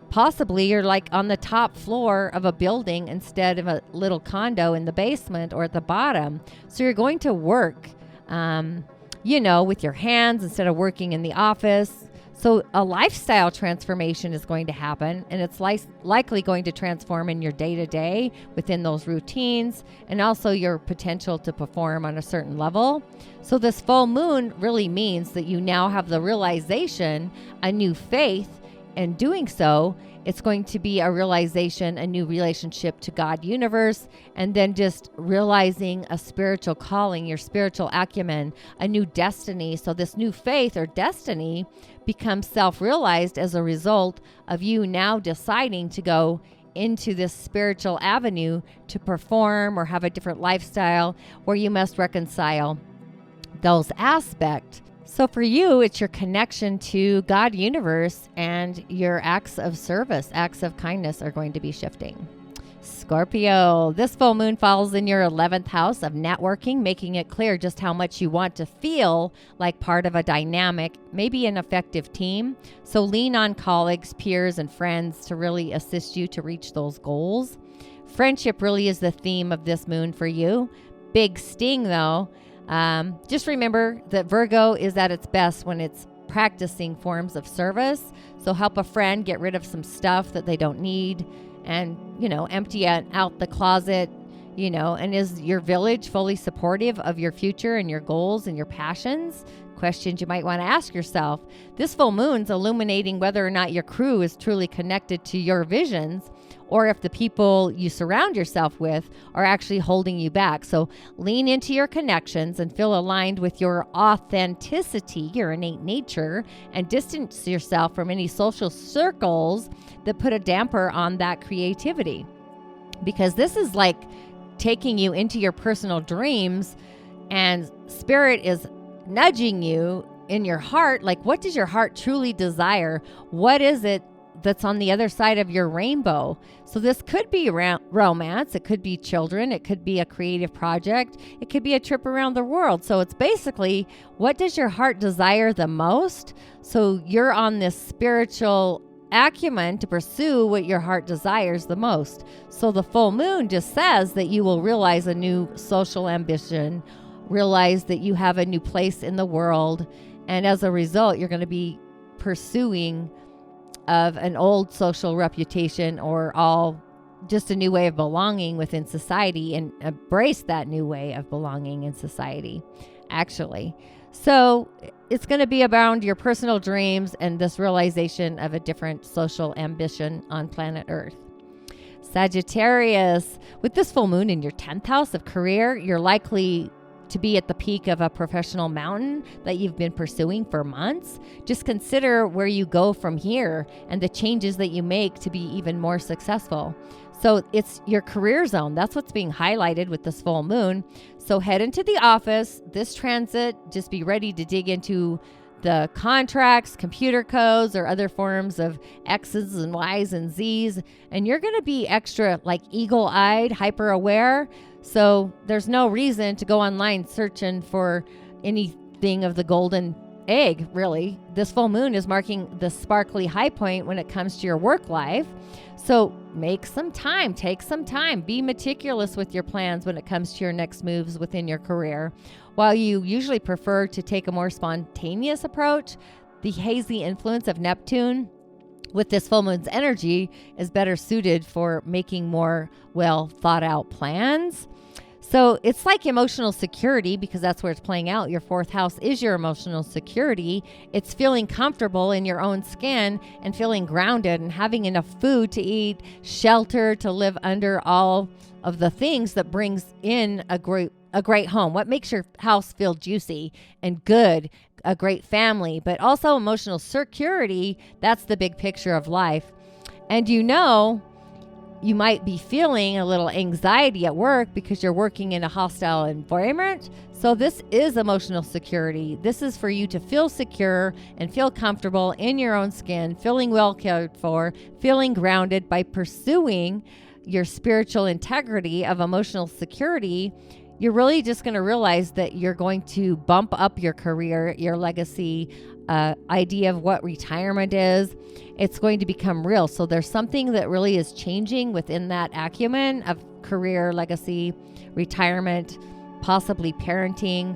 possibly you're like on the top floor of a building instead of a little condo in the basement or at the bottom. So you're going to work, with your hands instead of working in the office. So a lifestyle transformation is going to happen, and it's likely going to transform in your day-to-day within those routines, and also your potential to perform on a certain level. So this full moon really means that you now have the realization, a new faith, and doing so, it's going to be a realization, a new relationship to God, universe, and then just realizing a spiritual calling, your spiritual acumen, a new destiny. So this new faith or destiny becomes self-realized as a result of you now deciding to go into this spiritual avenue to perform or have a different lifestyle where you must reconcile those aspects. So for you, it's your connection to God, universe, and your acts of service, acts of kindness are going to be shifting. Scorpio, this full moon falls in your 11th house of networking, making it clear just how much you want to feel like part of a dynamic, maybe an effective team. So lean on colleagues, peers, and friends to really assist you to reach those goals. Friendship really is the theme of this moon for you. Big sting though. Just remember that Virgo is at its best when it's practicing forms of service. So help a friend get rid of some stuff that they don't need and, empty out the closet, and is your village fully supportive of your future and your goals and your passions? Questions you might want to ask yourself. This full moon's illuminating whether or not your crew is truly connected to your visions, or if the people you surround yourself with are actually holding you back. So lean into your connections and feel aligned with your authenticity, your innate nature, and distance yourself from any social circles that put a damper on that creativity. Because this is like taking you into your personal dreams, and spirit is nudging you in your heart. Like, what does your heart truly desire? What is it that's on the other side of your rainbow? So this could be romance, it could be children, it could be a creative project, it could be a trip around the world. So it's basically, what does your heart desire the most? So you're on this spiritual acumen to pursue what your heart desires the most. So the full moon just says that you will realize a new social ambition, realize that you have a new place in the world, and as a result, you're going to be pursuing of an old social reputation or all just a new way of belonging within society, and embrace that new way of belonging in society, actually. So it's going to be around your personal dreams and this realization of a different social ambition on planet Earth. Sagittarius, with this full moon in your 10th house of career, you're likely to be at the peak of a professional mountain that you've been pursuing for months. Just consider where you go from here and the changes that you make to be even more successful. So it's your career zone. That's what's being highlighted with this full moon. So head into the office this transit. Just be ready to dig into the contracts, computer codes, or other forms of X's and Y's and Z's. And you're going to be extra like eagle-eyed, hyper-aware. So there's no reason to go online searching for anything of the golden egg, really. This full moon is marking the sparkly high point when it comes to your work life. So take some time, be meticulous with your plans when it comes to your next moves within your career. While you usually prefer to take a more spontaneous approach, the hazy influence of Neptune with this full moon's energy is better suited for making more well thought out plans. So it's like emotional security, because that's where it's playing out. Your fourth house is your emotional security. It's feeling comfortable in your own skin and feeling grounded and having enough food to eat, shelter to live under, all of the things that brings in a great home. What makes your house feel juicy and good, a great family, but also emotional security. That's the big picture of life. And you might be feeling a little anxiety at work because you're working in a hostile environment. So this is emotional security. This is for you to feel secure and feel comfortable in your own skin, feeling well cared for, feeling grounded. By pursuing your spiritual integrity of emotional security, you're really just going to realize that you're going to bump up your career, your legacy, idea of what retirement is. It's going to become real. So there's something that really is changing within that acumen of career, legacy, retirement, possibly parenting,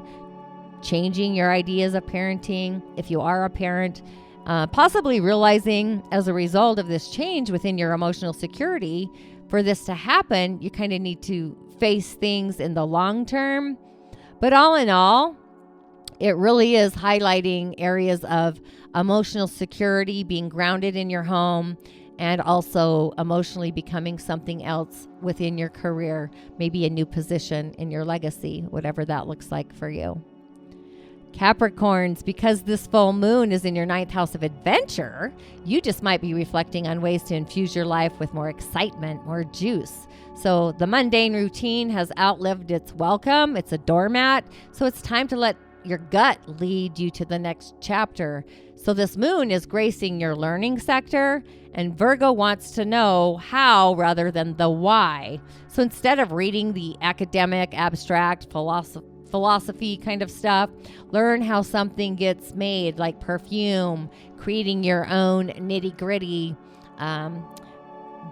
changing your ideas of parenting if you are a parent, possibly realizing as a result of this change within your emotional security. For this to happen, you kind of need to face things in the long term. But all in all, it really is highlighting areas of emotional security, being grounded in your home, and also emotionally becoming something else within your career, maybe a new position in your legacy, whatever that looks like for you. Capricorns, because this full moon is in your 9th house of adventure, you just might be reflecting on ways to infuse your life with more excitement, more juice. So the mundane routine has outlived its welcome. It's a doormat. So it's time to let your gut lead you to the next chapter. So this moon is gracing your learning sector, and Virgo wants to know how rather than the why. So instead of reading the academic, abstract, philosophy kind of stuff, learn how something gets made, like perfume, creating your own nitty-gritty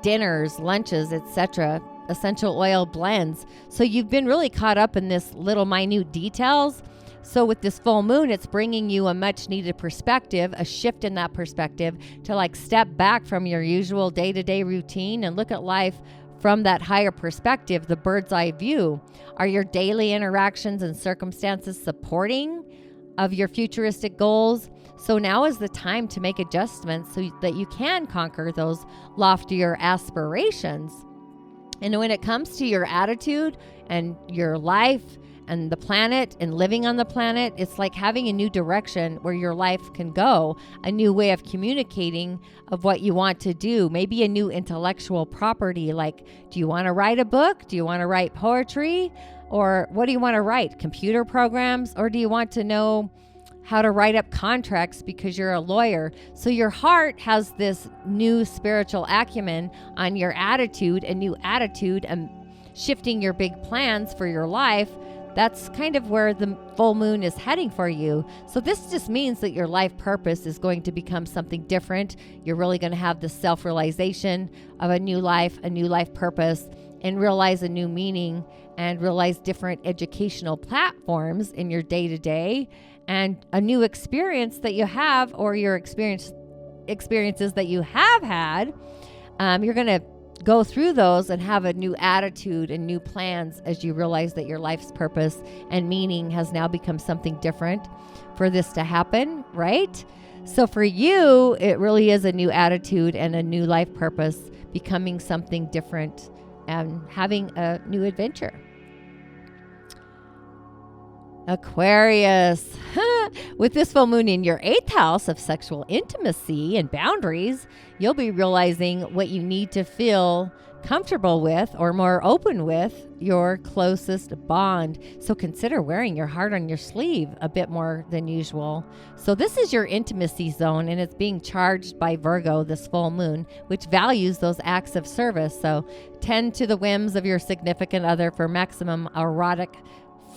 dinners, lunches, etc., essential oil blends. So you've been really caught up in this little minute details. So with this full moon, it's bringing you a much needed perspective, a shift in that perspective to like step back from your usual day-to-day routine and look at life from that higher perspective, the bird's eye view. Are your daily interactions and circumstances supporting of your futuristic goals? So now is the time to make adjustments so that you can conquer those loftier aspirations. And when it comes to your attitude and your life and the planet and living on the planet, it's like having a new direction where your life can go, a new way of communicating of what you want to do, maybe a new intellectual property. Like, do you want to write a book? Do you want to write poetry? Or what do you want to write? Computer programs? Or do you want to know how to write up contracts because you're a lawyer? So your heart has this new spiritual acumen on your attitude, a new attitude, and shifting your big plans for your life. That's kind of where the full moon is heading for you. So this just means that your life purpose is going to become something different. You're really going to have the self-realization of a new life purpose, and realize a new meaning and realize different educational platforms in your day-to-day and a new experience that you have, or your experiences that you have had. You're going to go through those and have a new attitude and new plans as you realize that your life's purpose and meaning has now become something different for this to happen, right? So for you, it really is a new attitude and a new life purpose, becoming something different and having a new adventure. Aquarius, with this full moon in your 8th house of sexual intimacy and boundaries, you'll be realizing what you need to feel comfortable with or more open with your closest bond. So consider wearing your heart on your sleeve a bit more than usual. So this is your intimacy zone, and it's being charged by Virgo, this full moon, which values those acts of service. So tend to the whims of your significant other for maximum erotic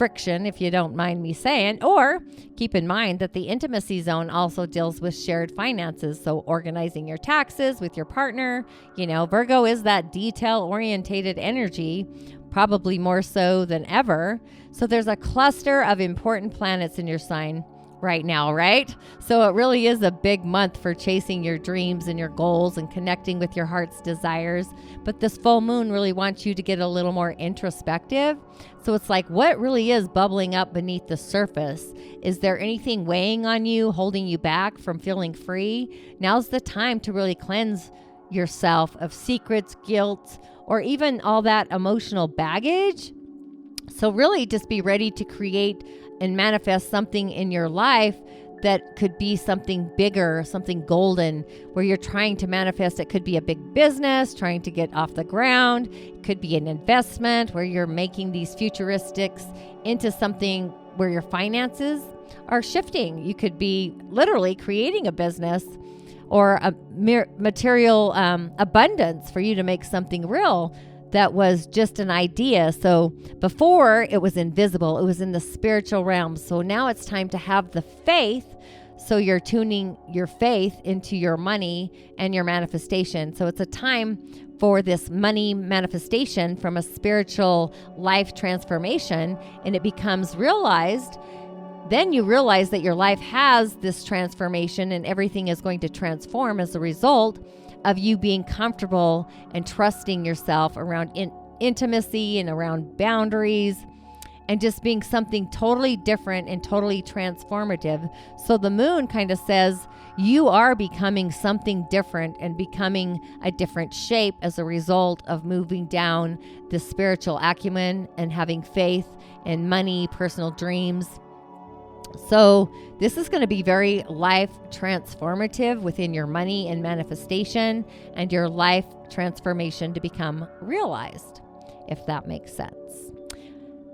friction, if you don't mind me saying. Or keep in mind that the intimacy zone also deals with shared finances. So organizing your taxes with your partner. Virgo is that detail-orientated energy, probably more so than ever. So there's a cluster of important planets in your sign right now, right? So it really is a big month for chasing your dreams and your goals and connecting with your heart's desires. But this full moon really wants you to get a little more introspective. So it's like, what really is bubbling up beneath the surface? Is there anything weighing on you, holding you back from feeling free? Now's the time to really cleanse yourself of secrets, guilt, or even all that emotional baggage. So really just be ready to create and manifest something in your life that could be something bigger, something golden, where you're trying to manifest. It could be a big business trying to get off the ground. It could be an investment where you're making these futuristics into something where your finances are shifting. You could be literally creating a business or a material abundance for you to make something real that was just an idea. So before it was invisible, it was in the spiritual realm. So now it's time to have the faith. So you're tuning your faith into your money and your manifestation. So it's a time for this money manifestation from a spiritual life transformation, and it becomes realized. Then you realize that your life has this transformation and everything is going to transform as a result of you being comfortable and trusting yourself around intimacy and around boundaries and just being something totally different and totally transformative. So the moon kind of says you are becoming something different and becoming a different shape as a result of moving down the spiritual acumen and having faith in money, personal dreams. So this is going to be very life transformative within your money and manifestation and your life transformation to become realized, if that makes sense.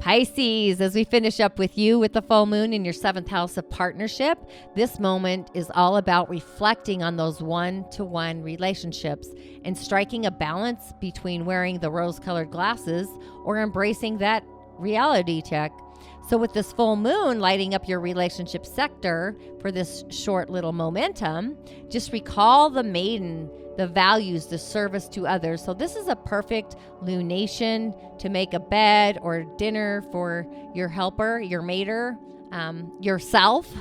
Pisces, as we finish up with you with the full moon in your 7th house of partnership, this moment is all about reflecting on those one-to-one relationships and striking a balance between wearing the rose-colored glasses or embracing that reality check. So with this full moon lighting up your relationship sector for this short little momentum, just recall the maiden, the values, the service to others. So this is a perfect lunation to make a bed or dinner for your helper, your mater, yourself.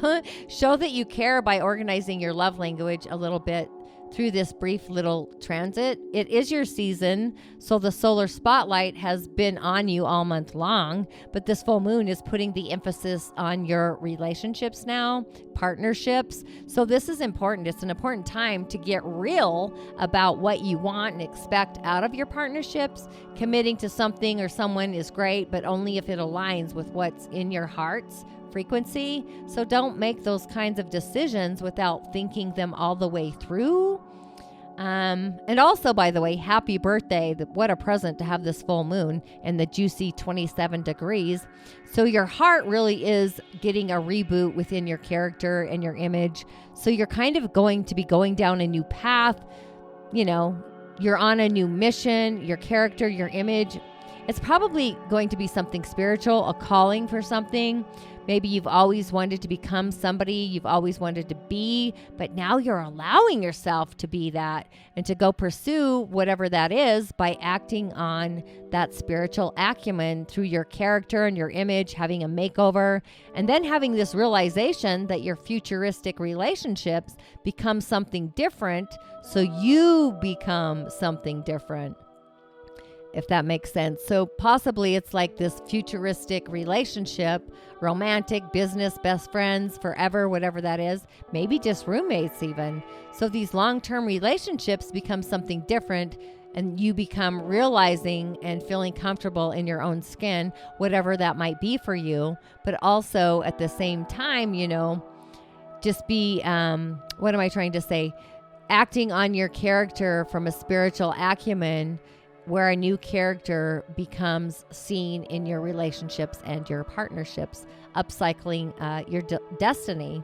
Show that you care by organizing your love language a little bit through this brief little transit. It is your season, so the solar spotlight has been on you all month long, but this full moon is putting the emphasis on your relationships now, partnerships. So this is important. It's an important time to get real about what you want and expect out of your partnerships. Committing to something or someone is great, but only if it aligns with what's in your heart's frequency. So don't make those kinds of decisions without thinking them all the way through. And also, by the way, happy birthday. What a present to have this full moon and the juicy 27 degrees. So your heart really is getting a reboot within your character and your image. So you're kind of going to be going down a new path. You're on a new mission, your character, your image. It's probably going to be something spiritual, a calling for something. Maybe you've always wanted to become somebody you've always wanted to be, but now you're allowing yourself to be that and to go pursue whatever that is by acting on that spiritual acumen through your character and your image, having a makeover, and then having this realization that your futuristic relationships become something different, so you become something different, if that makes sense. So possibly it's like this futuristic relationship, romantic, business, best friends, forever, whatever that is, maybe just roommates even. So these long-term relationships become something different, and you become realizing and feeling comfortable in your own skin, whatever that might be for you. But also at the same time, just be, what am I trying to say? Acting on your character from a spiritual acumen, where a new character becomes seen in your relationships and your partnerships, upcycling your destiny.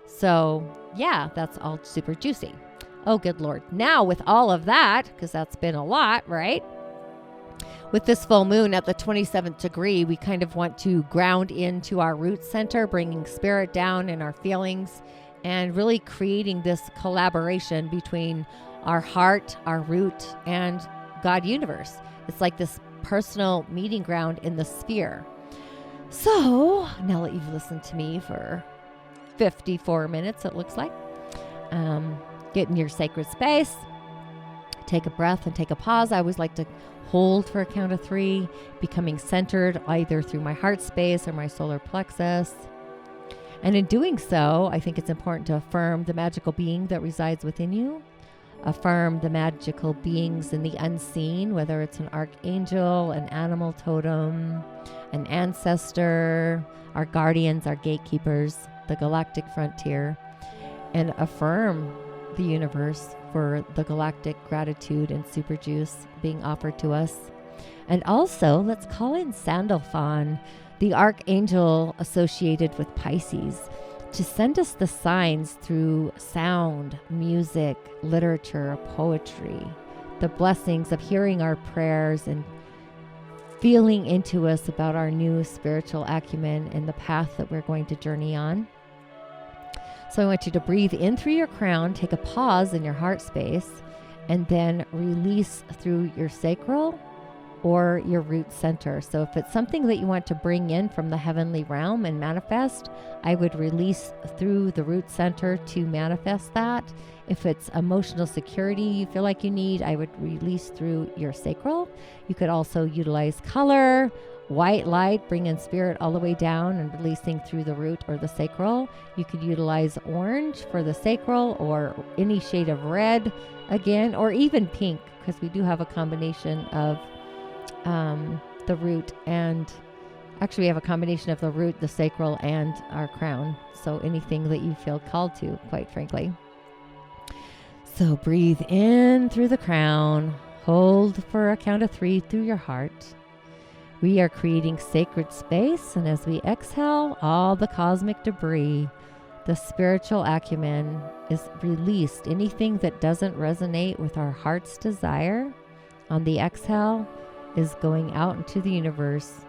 So yeah, that's all super juicy. Oh, good Lord. Now with all of that, because that's been a lot, right? With this full moon at the 27th degree, we kind of want to ground into our root center, bringing spirit down in our feelings, and really creating this collaboration between our heart, our root, and God universe. It's like this personal meeting ground in the sphere. So now that you've listened to me for 54 minutes, it looks like, get in your sacred space, take a breath and take a pause. I always like to hold for a count of 3, becoming centered either through my heart space or my solar plexus. And in doing so, I think it's important to affirm the magical being that resides within you. Affirm the magical beings in the unseen, whether it's an archangel, an animal totem, an ancestor, our guardians, our gatekeepers, the galactic frontier, and affirm the universe for the galactic gratitude and super juice being offered to us. And also, let's call in Sandalphon, the archangel associated with Pisces, to send us the signs through sound, music, literature, poetry, the blessings of hearing our prayers and feeling into us about our new spiritual acumen and the path that we're going to journey on. So I want you to breathe in through your crown, take a pause in your heart space, and then release through your sacral or your root center. So if it's something that you want to bring in from the heavenly realm and manifest, I would release through the root center to manifest that. If it's emotional security you feel like you need, I would release through your sacral. You could also utilize color, white light, bring in spirit all the way down and releasing through the root or the sacral. You could utilize orange for the sacral or any shade of red again, or even pink, because we do have a combination of the root, and actually we have a combination of the root, the sacral, and our crown. So anything that you feel called to, quite frankly. So breathe in through the crown, hold for a count of 3 through your heart. We are creating sacred space, and as we exhale, all the cosmic debris, the spiritual acumen is released. Anything that doesn't resonate with our heart's desire on the exhale is going out into the universe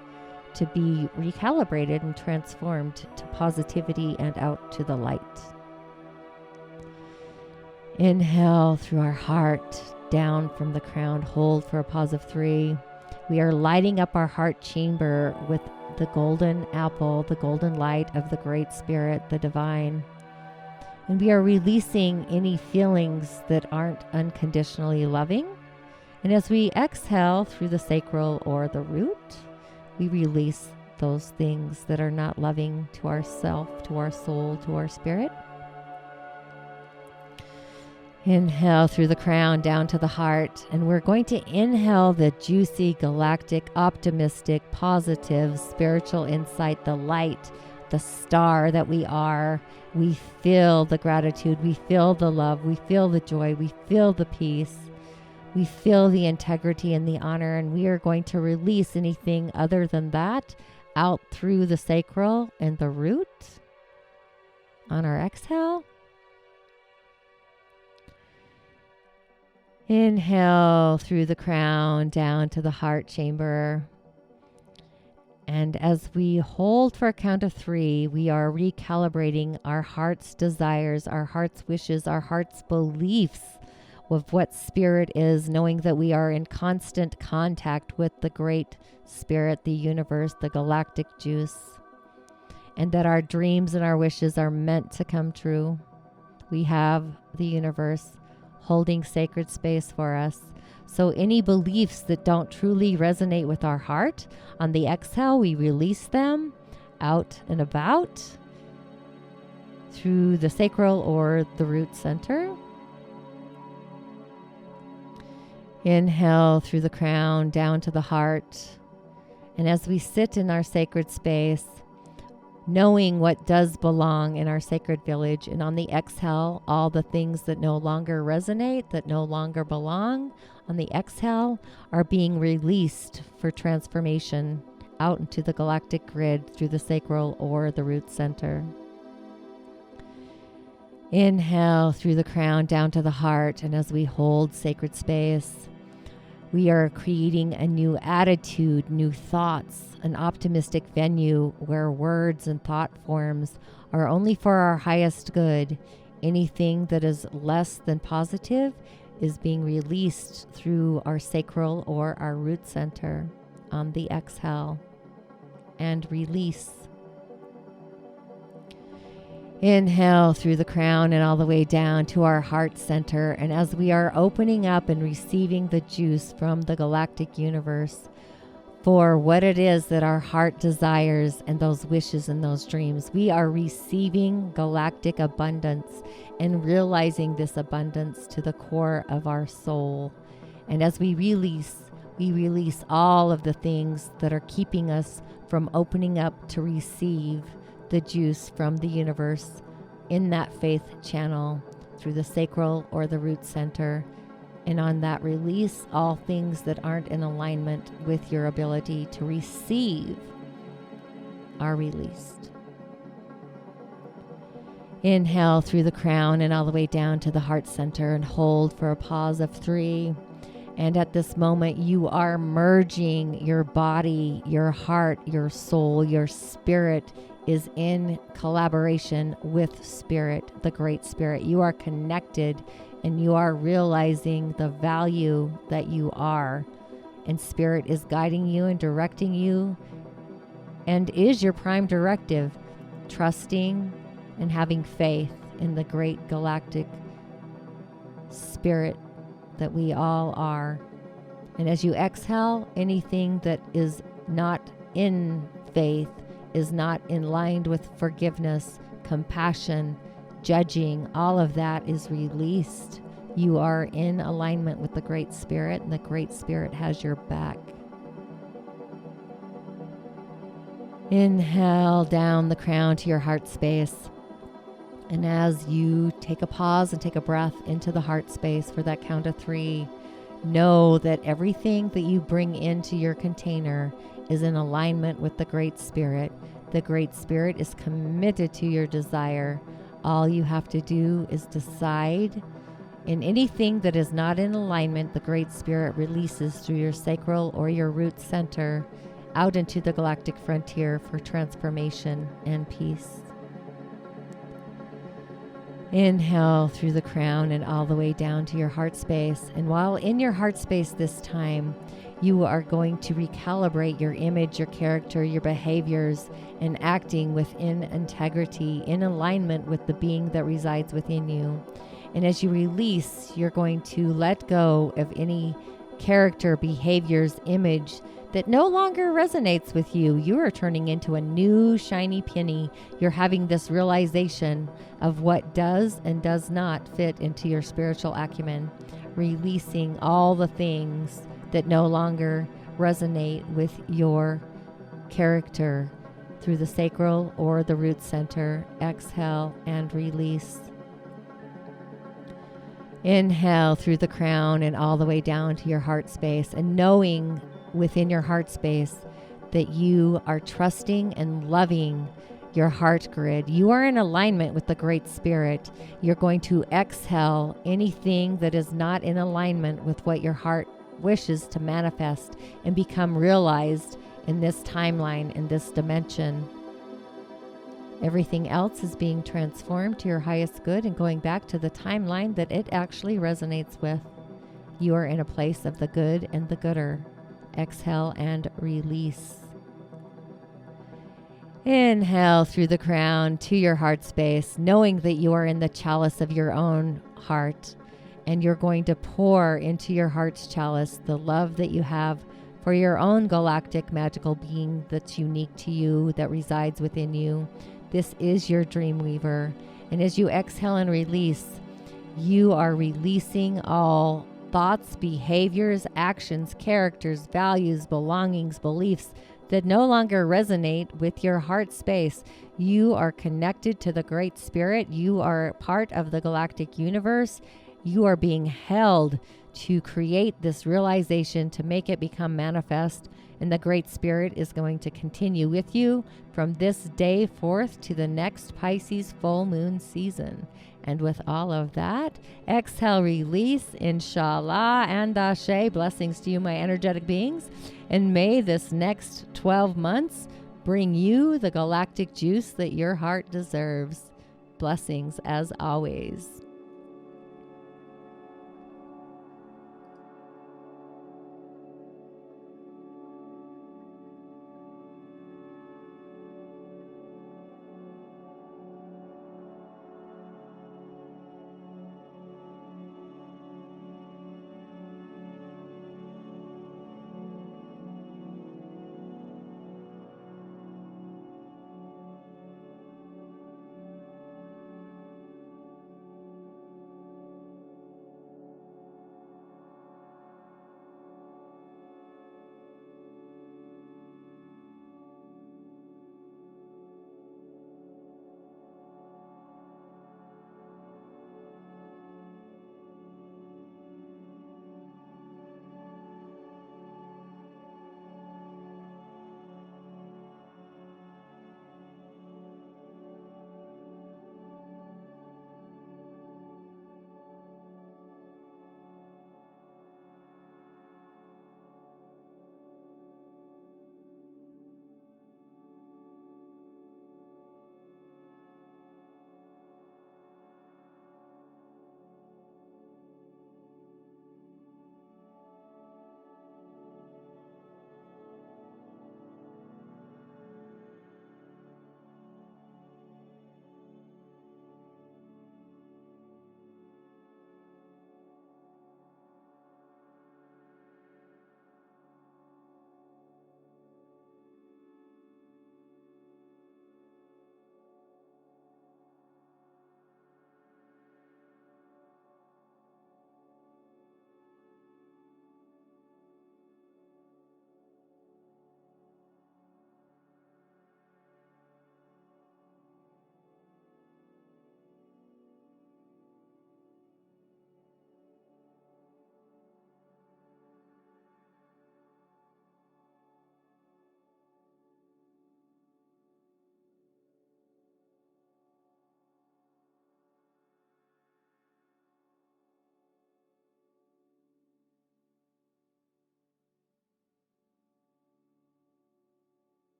to be recalibrated and transformed to positivity and out to the light. Inhale through our heart, down from the crown, hold for a pause of 3. We are lighting up our heart chamber with the golden apple, the golden light of the Great Spirit, the divine. And we are releasing any feelings that aren't unconditionally loving. And as we exhale through the sacral or the root, we release those things that are not loving to ourself, to our soul, to our spirit. Inhale through the crown down to the heart, and we're going to inhale the juicy, galactic, optimistic, positive, spiritual insight, the light, the star that we are. We feel the gratitude, we feel the love, we feel the joy, we feel the peace, we feel the integrity and the honor, and we are going to release anything other than that out through the sacral and the root on our exhale. Inhale through the crown down to the heart chamber. And as we hold for a count of 3, we are recalibrating our heart's desires, our heart's wishes, our heart's beliefs of what spirit is, knowing that we are in constant contact with the Great Spirit, the universe, the galactic juice, and that our dreams and our wishes are meant to come true. We have the universe holding sacred space for us. So any beliefs that don't truly resonate with our heart, on the exhale, we release them out and about through the sacral or the root center. Inhale through the crown down to the heart. And as we sit in our sacred space, knowing what does belong in our sacred village, and on the exhale, all the things that no longer resonate, that no longer belong, on the exhale are being released for transformation out into the galactic grid through the sacral or the root center. Inhale through the crown down to the heart, and as we hold sacred space, We are creating a new attitude, new thoughts, an optimistic venue where words and thought forms are only for our highest good. Anything that is less than positive is being released through our sacral or our root center on the exhale, and release. Inhale through the crown and all the way down to our heart center. And as we are opening up and receiving the juice from the galactic universe for what it is that our heart desires and those wishes and those dreams, we are receiving galactic abundance and realizing this abundance to the core of our soul. And as we release all of the things that are keeping us from opening up to receive the juice from the universe in that faith channel through the sacral or the root center. And on that release, all things that aren't in alignment with your ability to receive are released. Inhale through the crown and all the way down to the heart center, and hold for a pause of 3. And at this moment, you are merging your body, your heart, your soul, your spirit is in collaboration with spirit, the great spirit. You are connected and you are realizing the value that you are. And spirit is guiding you and directing you and is your prime directive, trusting and having faith in the great galactic spirit that we all are. And as you exhale, anything that is not in faith, is not in line with forgiveness, compassion, judging, all of that is released. You are in alignment with the Great Spirit, and the Great Spirit has your back. Inhale down the crown to your heart space. And as you take a pause and take a breath into the heart space for that count of 3, know that everything that you bring into your container is in alignment with the Great Spirit. The Great Spirit is committed to your desire. All you have to do is decide. In anything that is not in alignment, the Great Spirit releases through your sacral or your root center out into the galactic frontier for transformation and peace. Inhale through the crown and all the way down to your heart space. And while in your heart space this time, you are going to recalibrate your image, your character, your behaviors, and acting within integrity, in alignment with the being that resides within you. And as you release, you're going to let go of any character, behaviors, image that no longer resonates with you. You are turning into a new shiny penny. You're having this realization of what does and does not fit into your spiritual acumen, releasing all the things that no longer resonate with your character through the sacral or the root center. Exhale and release. Inhale through the crown and all the way down to your heart space, and knowing within your heart space that you are trusting and loving your heart grid. You are in alignment with the Great Spirit. You're going to exhale anything that is not in alignment with what your heart wishes to manifest and become realized in this timeline, in this dimension. Everything else is being transformed to your highest good and going back to the timeline that it actually resonates with. You are in a place of the good and the gooder. Exhale and release. Inhale through the crown to your heart space, knowing that you are in the chalice of your own heart, and you're going to pour into your heart's chalice the love that you have for your own galactic magical being that's unique to you, that resides within you. This is your dream weaver. And as you exhale and release, you are releasing all thoughts, behaviors, actions, characters, values, belongings, beliefs that no longer resonate with your heart space. You are connected to the Great Spirit. You are part of the galactic universe. You are being held to create this realization, to make it become manifest. And the Great Spirit is going to continue with you from this day forth to the next Pisces full moon season. And with all of that, exhale, release, inshallah, and ashe. Blessings to you, my energetic beings. And may this next 12 months bring you the galactic juice that your heart deserves. Blessings as always.